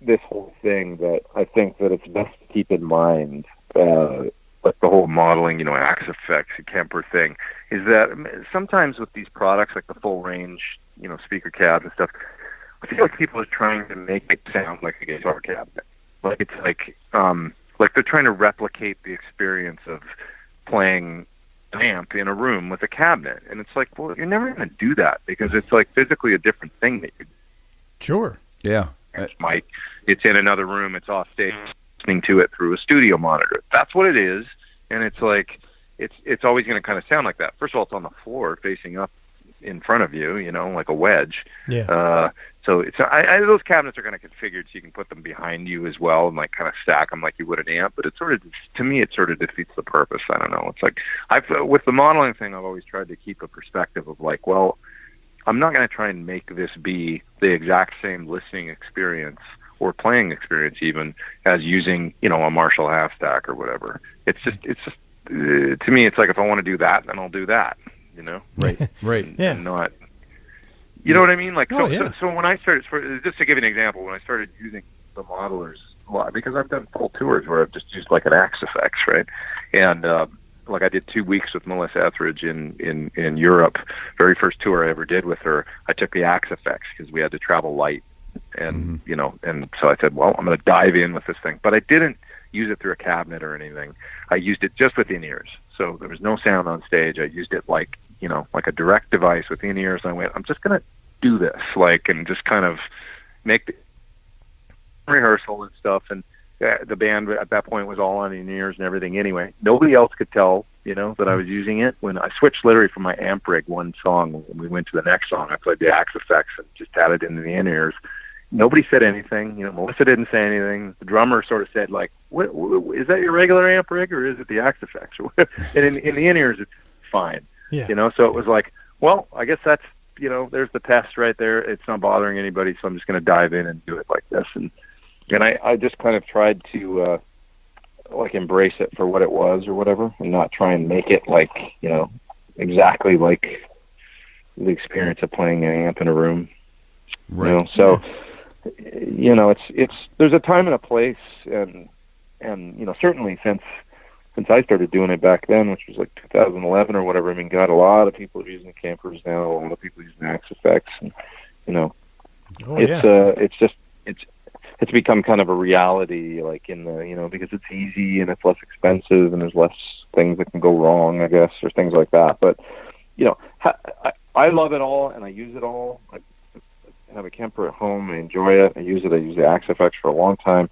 this whole thing that I think that it's best to keep in mind, like the whole modeling, Axe effects, Kemper thing, is that sometimes with these products, like the full range, speaker cabs and stuff, I feel like people are trying to make it sound like a guitar cabinet. Like, it's like they're trying to replicate the experience of playing an amp in a room with a cabinet, and it's like, well, you're never going to do that because it's like physically a different thing that you. Sure. Yeah. It's in another room. It's off stage, listening to it through a studio monitor. That's what it is, and it's like it's always going to kind of sound like that. First of all, it's on the floor, facing up in front of you, like a wedge. Yeah. So those cabinets are kind of configured so you can put them behind you as well and like kind of stack them like you would an amp. But to me, it sort of defeats the purpose. I don't know. It's like with the modeling thing, I've always tried to keep a perspective of like, well, I'm not going to try and make this be the exact same listening experience or playing experience even as using a Marshall half stack or whatever. It's just to me, it's like if I want to do that, then I'll do that. Right. Yeah. And not. You know what I mean? Like, so when I started, just to give you an example, when I started using the modelers a lot, because I've done full tours where I've just used like an Axe effects, right? And like I did 2 weeks with Melissa Etheridge in Europe. Very first tour I ever did with her, I took the Axe effects because we had to travel light, and and so I said, well, I'm going to dive in with this thing, but I didn't use it through a cabinet or anything. I used it just with in-ears, so there was no sound on stage. I used it like a direct device with in-ears. I went, I'm just going to do this, and just kind of make the rehearsal and stuff. And the band at that point was all on in-ears and everything anyway. Nobody else could tell, that I was using it. When I switched literally from my amp rig one song, when we went to the next song, I played the Axe effects and just added into the in-ears. Nobody said anything. Melissa didn't say anything. The drummer sort of said, like, what is that your regular amp rig or is it the Axe effects? And in the in-ears, it's fine. Yeah. So it was like, well, I guess that's, there's the test right there. It's not bothering anybody, so I'm just going to dive in and do it like this. And, And I just kind of tried to like embrace it for what it was or whatever, and not try and make it like, you know, exactly like the experience of playing an amp in a room. Right. You know? So, you know, it's there's a time and a place, and you know, certainly since I started doing it back then, which was like 2011 or whatever, I mean, got a lot of people using campers now, a lot of people using Axe effects, and you know, it's become kind of a reality, like in the, you know, because it's easy and it's less expensive and there's less things that can go wrong, I guess, or things like that. But you know, I love it all and I use it all. I have a Kemper at home. I enjoy it. I use the Axe effects for a long time.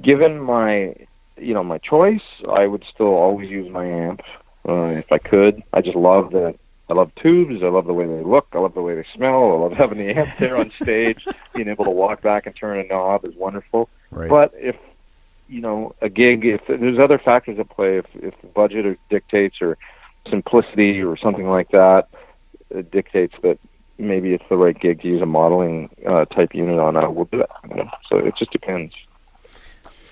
Given my choice, I would still always use my amp if I could. I just love that. I love tubes. I love the way they look. I love the way they smell. I love having the amp there on stage. Being able to walk back and turn a knob is wonderful. Right. But if, you know, a gig, if there's other factors at play, if the budget dictates or simplicity or something like that, it dictates that maybe it's the right gig to use a modeling type unit on, I will do it. You know? So it just depends.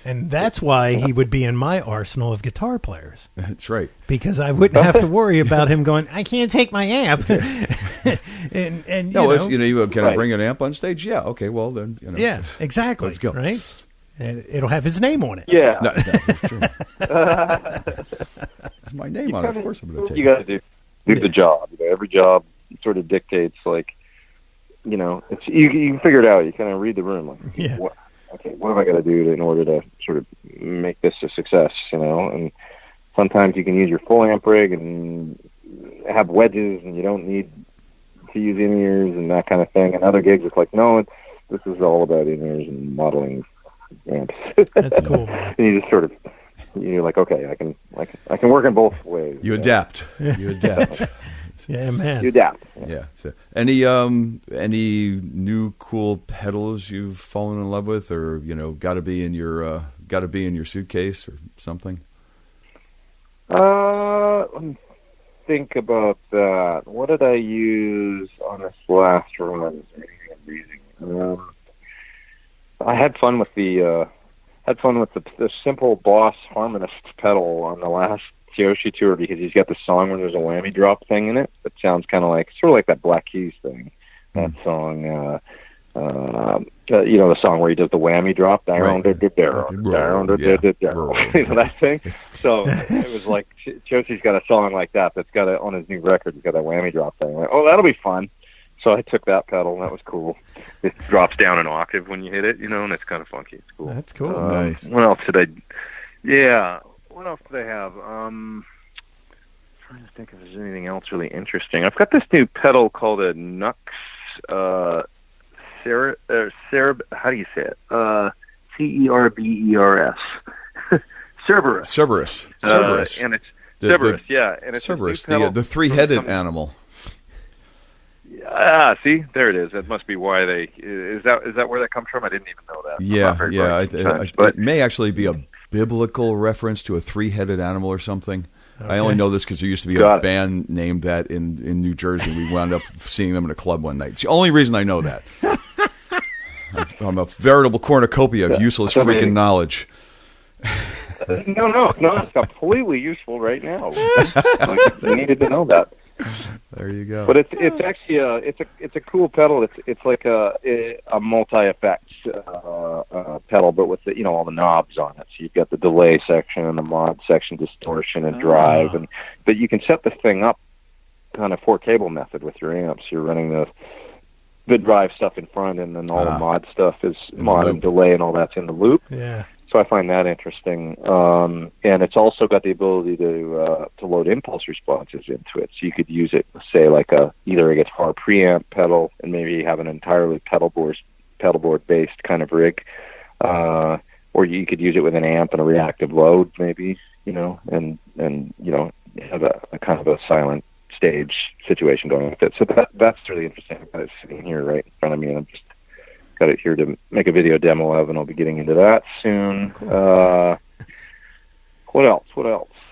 And that's why he would be in my arsenal of guitar players. That's right. Because I wouldn't have to worry about him going, I can't take my amp. and you can I bring an amp on stage? Yeah. Okay. Well, then, you know. Yeah, exactly. Let's go. Right? And it'll have his name on it. Yeah. No, that's true. It's my name on it. Of course I'm going to take it. You got to do the job. You know, every job sort of dictates, like, you know, it's you can figure it out. You kind of read the room. Like, what have I got to do in order to sort of make this a success, you know? And sometimes you can use your full amp rig and have wedges, and you don't need to use in-ears and that kind of thing. And other gigs, it's like, no, this is all about in-ears and modeling amps. That's cool, man. And you just sort of, you're like, okay, I can work in both ways. You adapt. You adapt. Yeah, man. You adapt. Yeah. So, any new cool pedals you've fallen in love with, or you know, got to be in your suitcase or something? Let me think about that. What did I use on this last run? I had fun with the simple Boss Harmonist pedal on the last Kyoshi tour, because he's got the song where there's a whammy drop thing in it that sounds kind of like, sort of like that Black Keys thing. That song, you know, the song where he does the whammy drop, down, you know, that thing. So it was like Kyoshi's got a song like that that's got it on his new record. He's got that whammy drop thing. Like, oh, that'll be fun. So I took that pedal, and that was cool. It drops down an octave when you hit it, you know, and it's kind of funky. It's cool. That's cool. Nice. What else did I? Yeah. What else do they have? I'm trying to think if there's anything else really interesting. I've got this new pedal called a Nux, how do you say it? Cerbers. Cerberus. And it's Cerberus, yeah. And it's Cerberus, the three-headed animal. See, there it is. That must be why they. Is that where that comes from? I didn't even know that. Yeah. It may actually be a biblical reference to a three-headed animal or something. Okay. I only know this because there used to be a band named that in New Jersey. We wound up seeing them in a club one night. It's the only reason I know that. I'm a veritable cornucopia of useless freaking knowledge. No, it's completely useful right now. I needed to know that. There you go. But it's actually it's a cool pedal. It's like a multi-effects pedal, but with the, you know, all the knobs on it. So you've got the delay section and the mod section, distortion and drive, but you can set the thing up kind of 4-cable method with your amps. You're running the drive stuff in front, and then all the mod stuff is mod and delay and all that's in the loop. Yeah. So I find that interesting, and it's also got the ability to load impulse responses into it. So you could use it, say, like either a guitar preamp pedal, and maybe have an entirely pedal board based kind of rig, or you could use it with an amp and a reactive load, maybe, you know, and you know, have a kind of a silent stage situation going with it. So that's really interesting. I've got it sitting here right in front of me, and I'm just got it here to make a video demo of, and I'll be getting into that soon. Cool. What else?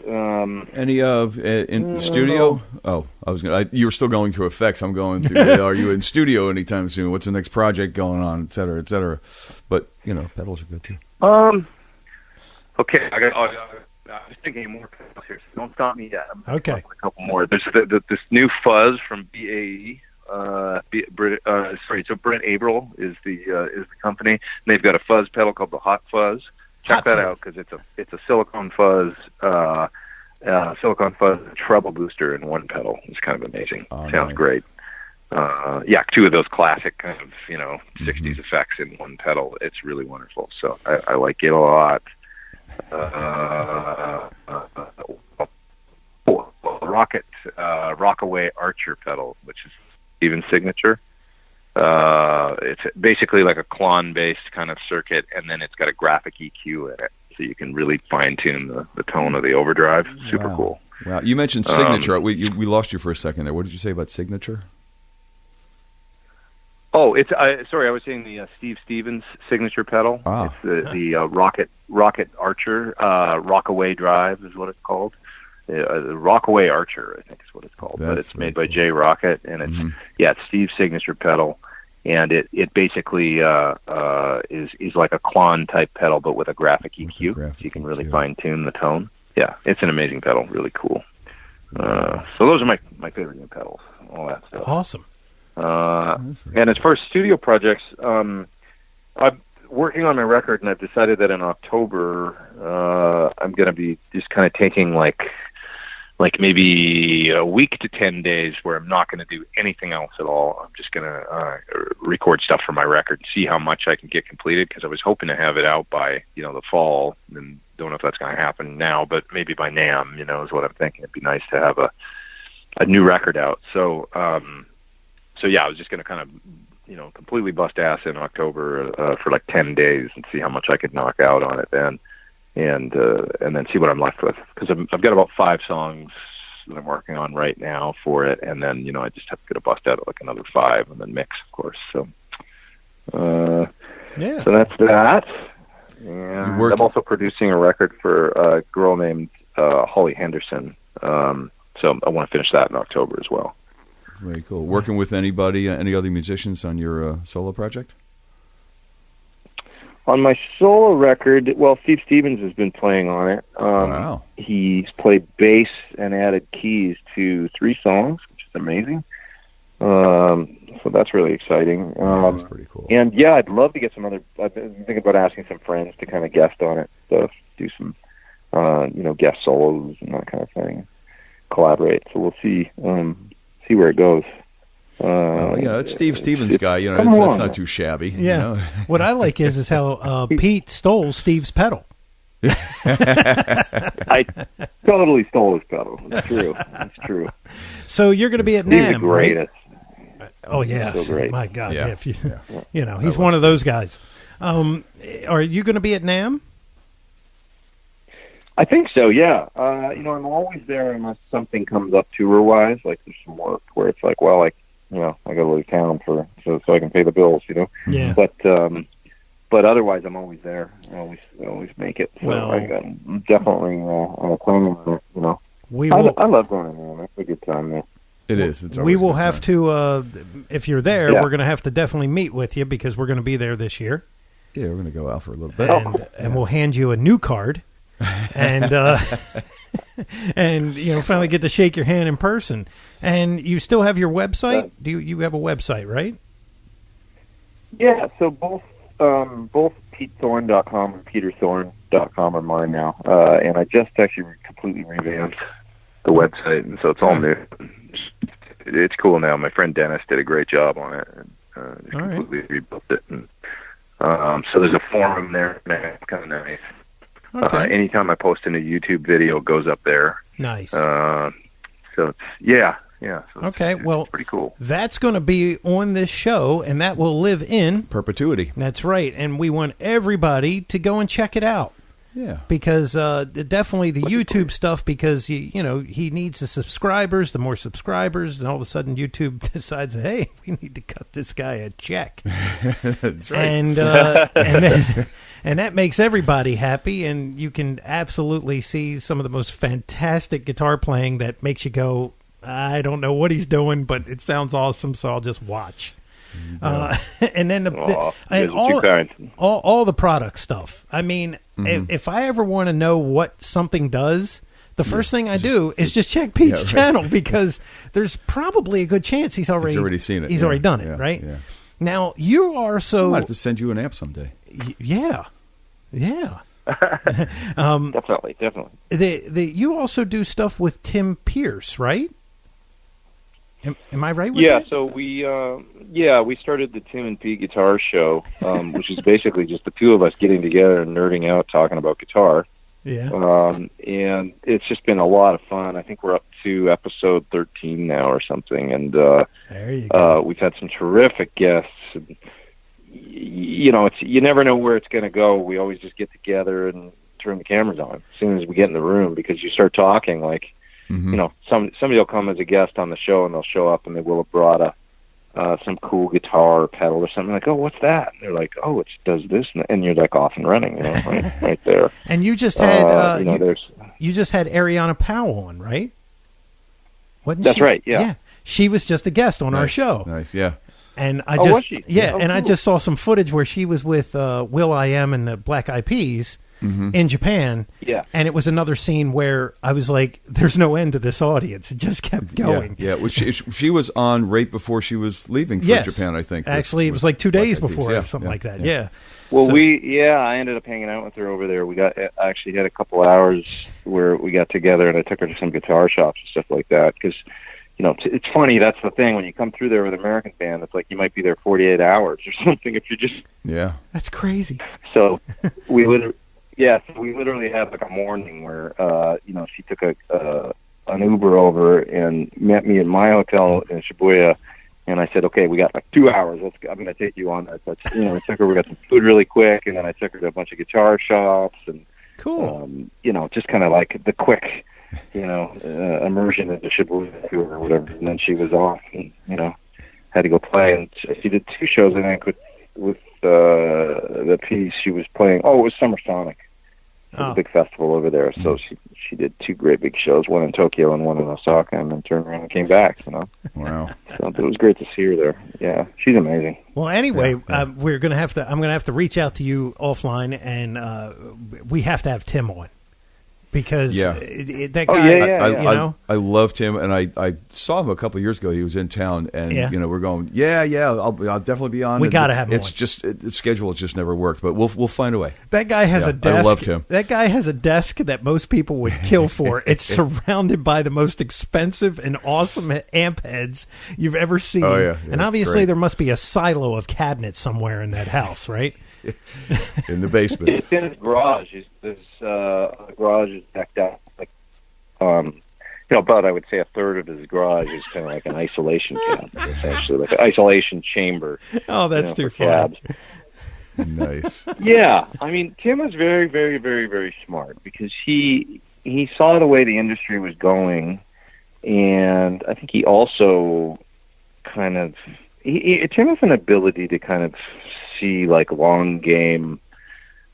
Any in studio? Oh, I was gonna. You were still going through effects. I'm going through. Are you in studio anytime soon? What's the next project going on, et cetera, et cetera? But pedals are good too. Okay, I was thinking more pedals here, so don't stop me yet. Okay, a couple more. There's this new fuzz from BAE. So Brent Averill is the company, and they've got a fuzz pedal called the Hot Fuzz. Check that out because it's a silicone fuzz treble booster in one pedal. It's kind of amazing. Sounds nice. Great. Two of those classic kind of 60s effects in one pedal. It's really wonderful. So I like it a lot. Rockaway Archer pedal, which is Steven's signature. It's basically like a Klon-based kind of circuit, and then it's got a graphic EQ in it, so you can really fine-tune the tone of the overdrive. Super cool. Wow. You mentioned signature. We lost you for a second there. What did you say about signature? Oh, it's sorry. I was saying the Steve Stevens signature pedal. Ah. It's the Rocket Archer Rockaway Drive is what it's called. The Rockaway Archer, I think is what it's called. But it's made by Jay Rocket, and it's it's Steve's signature pedal, and it basically is like a Klon type pedal, but with a graphic EQ, so you can really fine tune the tone. Yeah, it's an amazing pedal, really cool. So those are my favorite new pedals, all that stuff. Awesome. And as far as studio projects, I'm working on my record, and I've decided that in October I'm going to be just kind of taking like maybe a week to 10 days where I'm not going to do anything else at all. I'm just going to record stuff for my record, see how much I can get completed, because I was hoping to have it out by the fall, and don't know if that's going to happen now, but maybe by NAMM, is what I'm thinking. It'd be nice to have a new record out. So I was just going to kind of completely bust ass in October for like 10 days and see how much I could knock out on it then, and then see what I'm left with, because I've got about 5 songs that I'm working on right now for it, and then I just have to bust out like another 5 and then mix, of course. So so that's that. And I'm also producing a record for a girl named Holly Henderson. So I want to finish that in October as well. Very cool. Working with anybody, any other musicians on your solo project? On my solo record, well, Steve Stevens has been playing on it. Wow. He's played bass and added keys to 3 songs, which is amazing. So that's really exciting. That's pretty cool. And yeah, I'd love to get some other. I've been thinking about asking some friends to kind of guest on it, stuff, do some, guest solos and that kind of thing, collaborate. So we'll see where it goes. It's Steve Stevens guy. That's not too shabby. Yeah. What I like is how Pete stole Steve's pedal. I totally stole his pedal. It's true. It's true. So you're going to be at NAMM, right? Oh yeah, so great. My God! Yeah. He's one of those guys. Are you going to be at NAMM? I think so. Yeah. I'm always there unless something comes up tour-wise, like there's some work where it's like, well, I got to leave town so I can pay the bills, Yeah. But otherwise, I'm always there. I always make it. So I'm definitely on a plan on it. I love going to NAMM. It's a good time there. It is. We will have to, if you're there, we're going to have to definitely meet with you because we're going to be there this year. Yeah, we're going to go out for a little bit. And we'll hand you a new card. And finally get to shake your hand in person. And you still have your website? Do you have a website, right? Yeah, so both PeteThorn.com and PeterThorn.com are mine now. And I just actually completely revamped the website, and so it's all new. It's cool now. My friend Dennis did a great job on it, and completely rebuilt it. And so there's a forum there, man. It's kind of nice. Okay. Anytime I post in a YouTube video, it goes up there. Nice. So it's, yeah. So okay, it's pretty cool. That's going to be on this show, and that will live in perpetuity. That's right, and we want everybody to go and check it out. Yeah. Because definitely the YouTube stuff, because he needs the subscribers. The more subscribers, and all of a sudden YouTube decides, hey, we need to cut this guy a check. That's right. And that makes everybody happy, and you can absolutely see some of the most fantastic guitar playing that makes you go, I don't know what he's doing, but it sounds awesome, so I'll just watch. And then all the product stuff. I mean, if I ever want to know what something does, the first thing I do is just check Pete's channel, because there's probably a good chance he's already seen it. He's already done it, right? Yeah. Now, you are so... I might have to send you an amp someday. Yeah. Definitely. You also do stuff with Tim Pierce, right? Am I right with that? So we started the Tim and Pete Guitar Show, which is basically just the two of us getting together and nerding out, talking about guitar. Yeah. And it's just been a lot of fun. I think we're up to episode 13 now or something, and there you go. We've had some terrific guests. You never know where it's going to go. We always just get together and turn the cameras on as soon as we get in the room, because you start talking like. Somebody will come as a guest on the show, and they'll show up, and they will have brought some cool guitar or pedal or something. Like, oh, what's that? And they're like, oh, it does this, and you're like off and running, right there. And you just had you just had Ariana Powell on, right? That's right. Yeah, she was just a guest on our show. Nice, yeah. And I was she? And I just saw some footage where she was with will.i.am and the Black Eyed Peas. In Japan, and it was another scene where I was like, "There's no end to this audience." It just kept going. Yeah. Well, she was on right before she was leaving for Japan, I think. Actually, it was like 2 days before, or something like that. Yeah. Well, I ended up hanging out with her over there. I actually had a couple hours where we got together, and I took her to some guitar shops and stuff like that. Because, it's funny. That's the thing. When you come through there with an American band, it's like you might be there 48 hours or something if you just. Yeah. That's crazy. So we would. Yeah, so we literally had like a morning where, she took an Uber over and met me at my hotel in Shibuya, and I said, okay, we got like 2 hours. I'm going to take you on that. I took her. We got some food really quick, and then I took her to a bunch of guitar shops, and cool. Just kind of like the quick, immersion into Shibuya tour or whatever. And then she was off, and had to go play. And she did 2 shows, I think, with the piece she was playing. Oh, it was Summer Sonic. It was a big festival over there. So she did 2 great big shows, one in Tokyo and one in Osaka, and then turned around and came back. Wow. So it was great to see her there. Yeah, she's amazing. Well, anyway, we're gonna have to. I'm gonna have to reach out to you offline, and we have to have Tim on. Because that guy, I loved him, and I saw him a couple of years ago. He was in town, and we're going, I'll definitely be on. We got to have him. It's on. Just the schedule has just never worked, but we'll find a way. That guy has a desk. I loved him. That guy has a desk that most people would kill for. It's surrounded by the most expensive and awesome amp heads you've ever seen. Oh yeah, and obviously there must be a silo of cabinets somewhere in that house, right? In the basement. It's in his garage. The garage is decked out about I would say a third of his garage is kind of like an isolation cabinet, essentially, like an isolation chamber. Oh, that's too fun. Nice. Yeah, I mean, Tim is very, very, very, very smart because he saw the way the industry was going, and I think he also kind of Tim has an ability to kind of see like long game,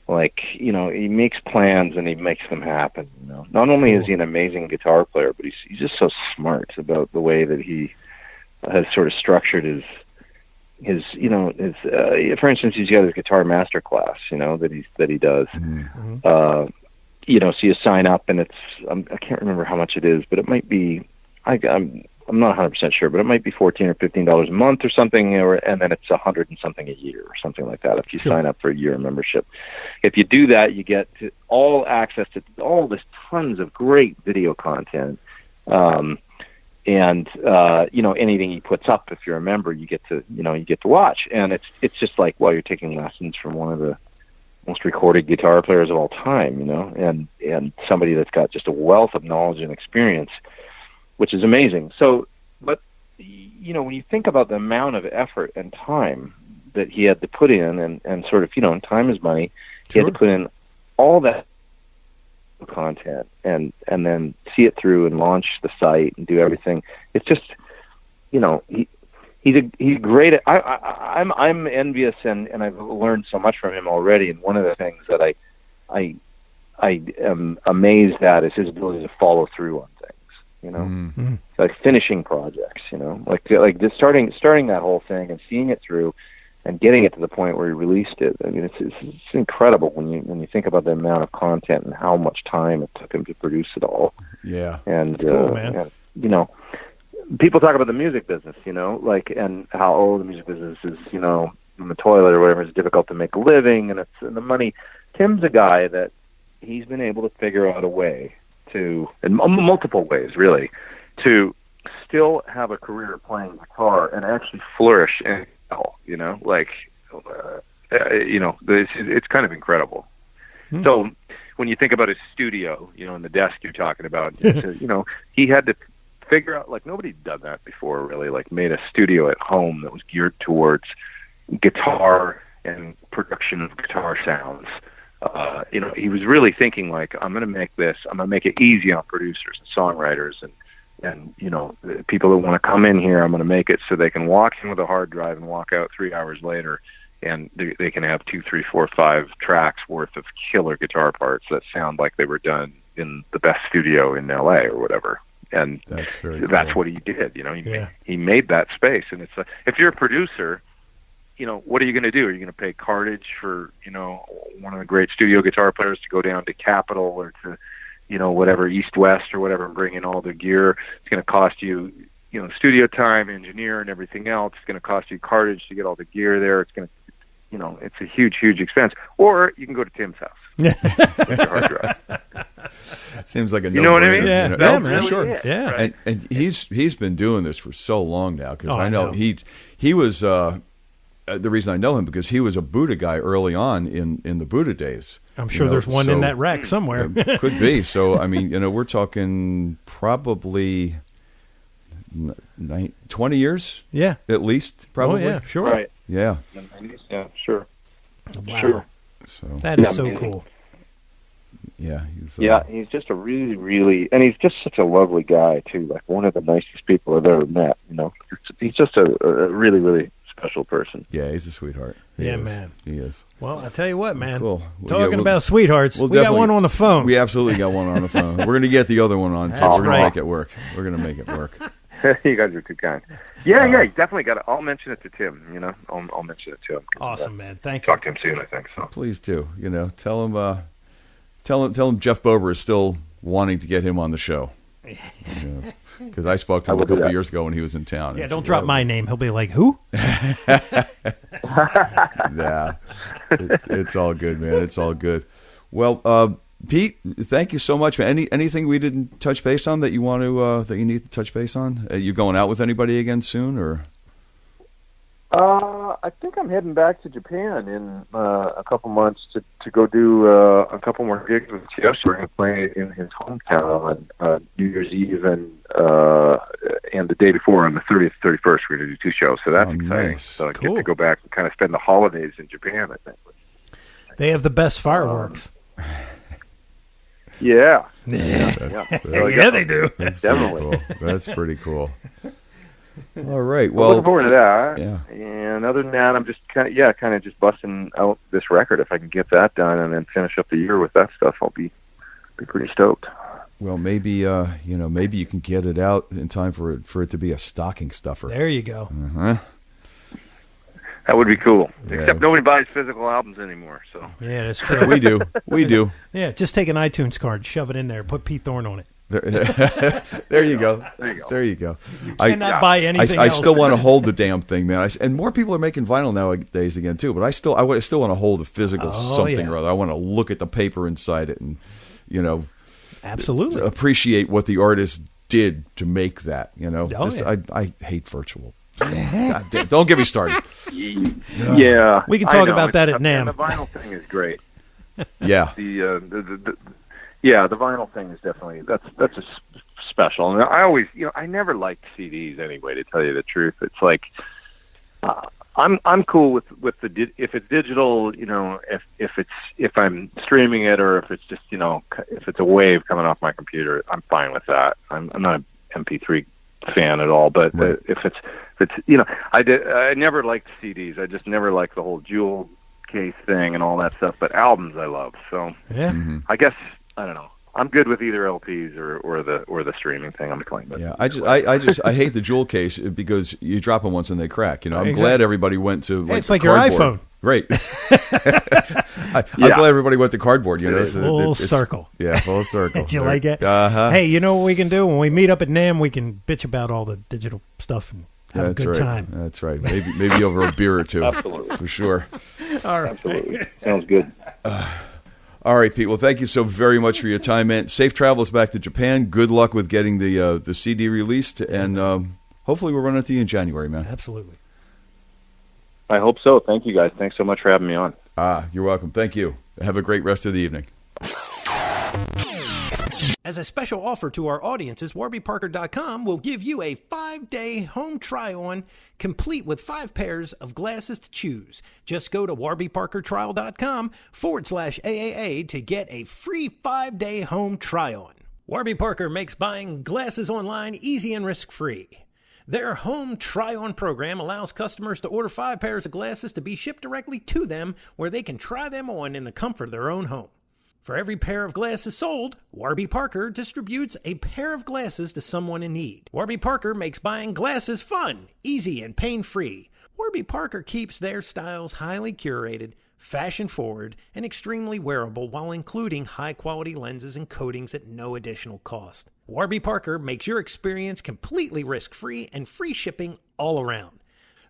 like he makes plans and he makes them happen. Not only is he an amazing guitar player, but he's just so smart about the way that he has sort of structured his for instance, he's got his guitar master class, that he does. Mm-hmm. So you sign up and I can't remember how much it is, but it might be I'm not 100% sure, but it might be $14 or $15 a month or something, and then it's $100 and something a year or something like that if you sign up for a year membership. If you do that, you get all access to all this tons of great video content, and anything he puts up, if you're a member, you get to watch, and it's just like you're taking lessons from one of the most recorded guitar players of all time, and somebody that's got just a wealth of knowledge and experience, which is amazing. So, but, when you think about the amount of effort and time that he had to put in, and sort of, time is money, he had to put in all that content and then see it through and launch the site and do everything. It's just, he's great at, I'm envious and I've learned so much from him already. And one of the things that I am amazed at is his ability to follow through on things, like finishing projects, like just starting that whole thing and seeing it through and getting it to the point where he released it. I mean, it's incredible when you think about the amount of content and how much time it took him to produce it all. Yeah. And, that's cool, man. And, people talk about the music business, and how, the music business is, in the toilet or whatever, it's difficult to make a living and the money. Tim's a guy that he's been able to figure out a way to, in multiple ways really, to still have a career playing guitar and actually flourish and it's kind of incredible. So when you think about his studio, and the desk you're talking about, he had to figure out, like, nobody'd done that before really, like made a studio at home that was geared towards guitar and production of guitar sounds. He was really thinking, like, I'm going to make it easy on producers and songwriters and people that want to come in here, I'm going to make it so they can walk in with a hard drive and walk out 3 hours later, and they can have 2, 3, 4, 5 tracks worth of killer guitar parts that sound like they were done in the best studio in LA or whatever. And that's what he did. He made that space. And it's if you're a producer, what are you going to do? Are you going to pay cartage for, one of the great studio guitar players to go down to Capitol or to, whatever, East West or whatever, and bring in all the gear? It's going to cost you, studio time, engineer, and everything else. It's going to cost you cartage to get all the gear there. It's going to, it's a huge, huge expense. Or you can go to Tim's house with your hard drive. Seems like a you know what I mean? Yeah, man, for sure. Yeah, right. And he's been doing this for so long now, because I know he was the reason I know him, because he was a Buddha guy early on in the Buddha days. I'm sure there's one in that rack somewhere. Could be. So I mean, we're talking probably 20 years. Yeah, at least, probably. Oh, yeah, sure. Right. Yeah. Yeah, sure. Wow. Sure. So that is so cool. Yeah, he's just a really, really, and he's just such a lovely guy too. Like one of the nicest people I've ever met. He's just a really, really special person. Yeah, he's a sweetheart. He is. Man. He is. Well, I tell you what, man. Cool. Talking about sweethearts, we got one on the phone. We absolutely got one on the phone. We're going to get the other one on too. We're going to make it work. We're going to make it work. You guys are too kind. Yeah, you definitely got it. I'll mention it to Tim. I'll mention it to him. Awesome, man. Thank you. Talk to him soon, I think. So please do. Tell him Jeff Bober is still wanting to get him on the show. Because I spoke to him a couple of years ago when he was in town. Yeah, don't drop my name. He'll be like, who? Yeah, it's all good, man. It's all good. Well, Pete, thank you so much, man. Anything we didn't touch base on that you want to that you need to touch base on? You going out with anybody again soon, or? I think I'm heading back to Japan in a couple months to go do a couple more gigs with Jeff. We're going to play in his hometown on New Year's Eve and the day before on the 30th, 31st. We're going to do 2 shows, so that's exciting. Nice. So I cool. get to go back and kind of spend the holidays in Japan, I think. They have the best fireworks. Yeah. Yeah, they do. That's definitely cool. That's pretty cool. All right. Well, looking forward to that. Yeah. And other than that, I'm just kind of just busting out this record. If I can get that done and then finish up the year with that stuff, I'll be pretty stoked. Well, maybe maybe you can get it out in time for it to be a stocking stuffer. There you go. That would be cool. Yeah. Except nobody buys physical albums anymore. So yeah, that's true. We do. Yeah, just take an iTunes card, shove it in there, put Pete Thorn on it. There you go. There you go. You cannot buy anything I else. still want to hold the damn thing, man. And more people are making vinyl nowadays again too. But I still want to hold a physical something or other. I want to look at the paper inside it and absolutely appreciate what the artist did to make that. I hate virtual. God, don't get me started. Yeah, we can talk about that at NAMM. The vinyl thing is great. Yeah. The vinyl thing is definitely that's a special. And I always, I never liked CDs anyway. To tell you the truth, it's like I'm cool with if it's digital, if I'm streaming it, or if it's just if it's a wave coming off my computer, I'm fine with that. I'm not an MP3 fan at all, but right. if it's I never liked CDs. I just never liked the whole jewel case thing and all that stuff. But albums I love. So yeah, I guess I don't know. I'm good with either LPs or the streaming thing. I'm playing with. Yeah, I hate the jewel case because you drop them once and they crack. I'm glad everybody went to. It's like your iPhone, right? I'm glad everybody went to cardboard. Full circle. Yeah, full circle. Did you like it? Uh-huh. Hey, you know what we can do when we meet up at NAMM? We can bitch about all the digital stuff and have a good time. That's right. Maybe over a beer or two. Absolutely, for sure. All right, absolutely, sounds good. All right, Pete. Well, thank you so very much for your time, man. Safe travels back to Japan. Good luck with getting the CD released, and hopefully we'll run into you in January, man. Absolutely. I hope so. Thank you, guys. Thanks so much for having me on. You're welcome. Thank you. Have a great rest of the evening. As a special offer to our audiences, WarbyParker.com will give you a 5-day home try-on complete with 5 pairs of glasses to choose. Just go to WarbyParkerTrial.com/AAA to get a free 5-day home try-on. Warby Parker makes buying glasses online easy and risk-free. Their home try-on program allows customers to order 5 pairs of glasses to be shipped directly to them where they can try them on in the comfort of their own home. For every pair of glasses sold, Warby Parker distributes a pair of glasses to someone in need. Warby Parker makes buying glasses fun, easy, and pain-free. Warby Parker keeps their styles highly curated, fashion-forward, and extremely wearable while including high-quality lenses and coatings at no additional cost. Warby Parker makes your experience completely risk-free and free shipping all around.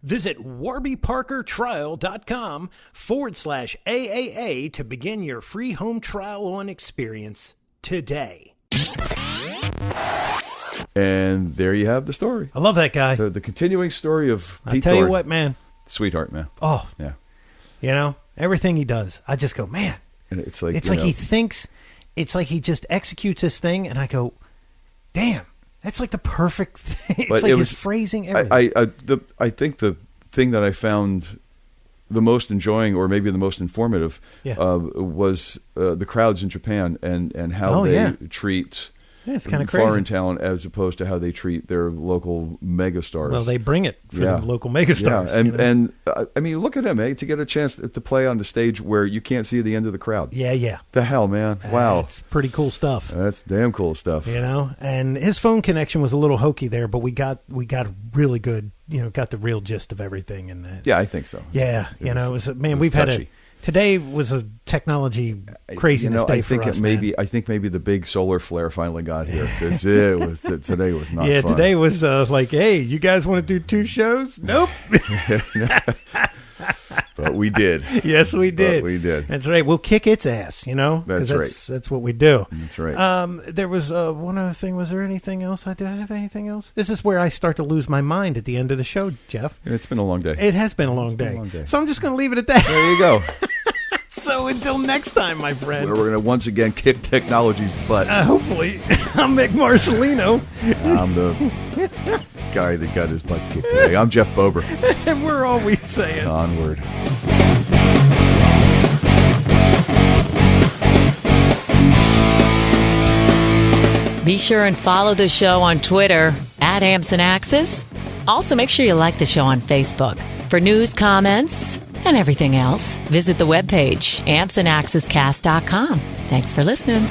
Visit WarbyParkerTrial.com/AAA to begin your free home trial on experience today. And there you have the story. I love that guy. The continuing story of Pete I tell Thorn. you what, man. Sweetheart, man. Oh. Yeah. Everything he does, I just go, man. And it's like he thinks, it's like he just executes his thing, and I go, damn. That's like the perfect thing. It's like his phrasing, everything. I think the thing that I found the most enjoying, or maybe the most informative, was the crowds in Japan and how they treat it's kind of crazy. foreign talent as opposed to how they treat their local megastars. Well, they bring it for the local megastars. Yeah, and I mean, look at him, to get a chance to play on the stage where you can't see the end of the crowd. Yeah. The hell, man! Wow, it's pretty cool stuff. That's damn cool stuff. And his phone connection was a little hokey there, but we got really good. Got the real gist of everything. And yeah, I think so. Yeah, it was we've had today was a technology craziness day for us. I think maybe the big solar flare finally got here because today was not fun. Yeah, today was like, hey, you guys want to do 2 shows? Nope. But we did. Yes, we did. That's right. We'll kick its ass, That's right. That's what we do. That's right. There was one other thing. Was there anything else? Did I have anything else? This is where I start to lose my mind at the end of the show, Jeff. It's been a long day. It has been a long day. So I'm just going to leave it at that. There you go. So until next time, my friend. We're going to once again kick technology's butt. Hopefully. I'm Mick Marcelino. I'm the guy that got his butt kicked today. I'm Jeff Bober. And we're always saying onward. Be sure and follow the show on Twitter @AmpsandAxes. Also, make sure you like the show on Facebook. For news, comments, and everything else, visit the webpage ampsandaxescast.com. Thanks for listening.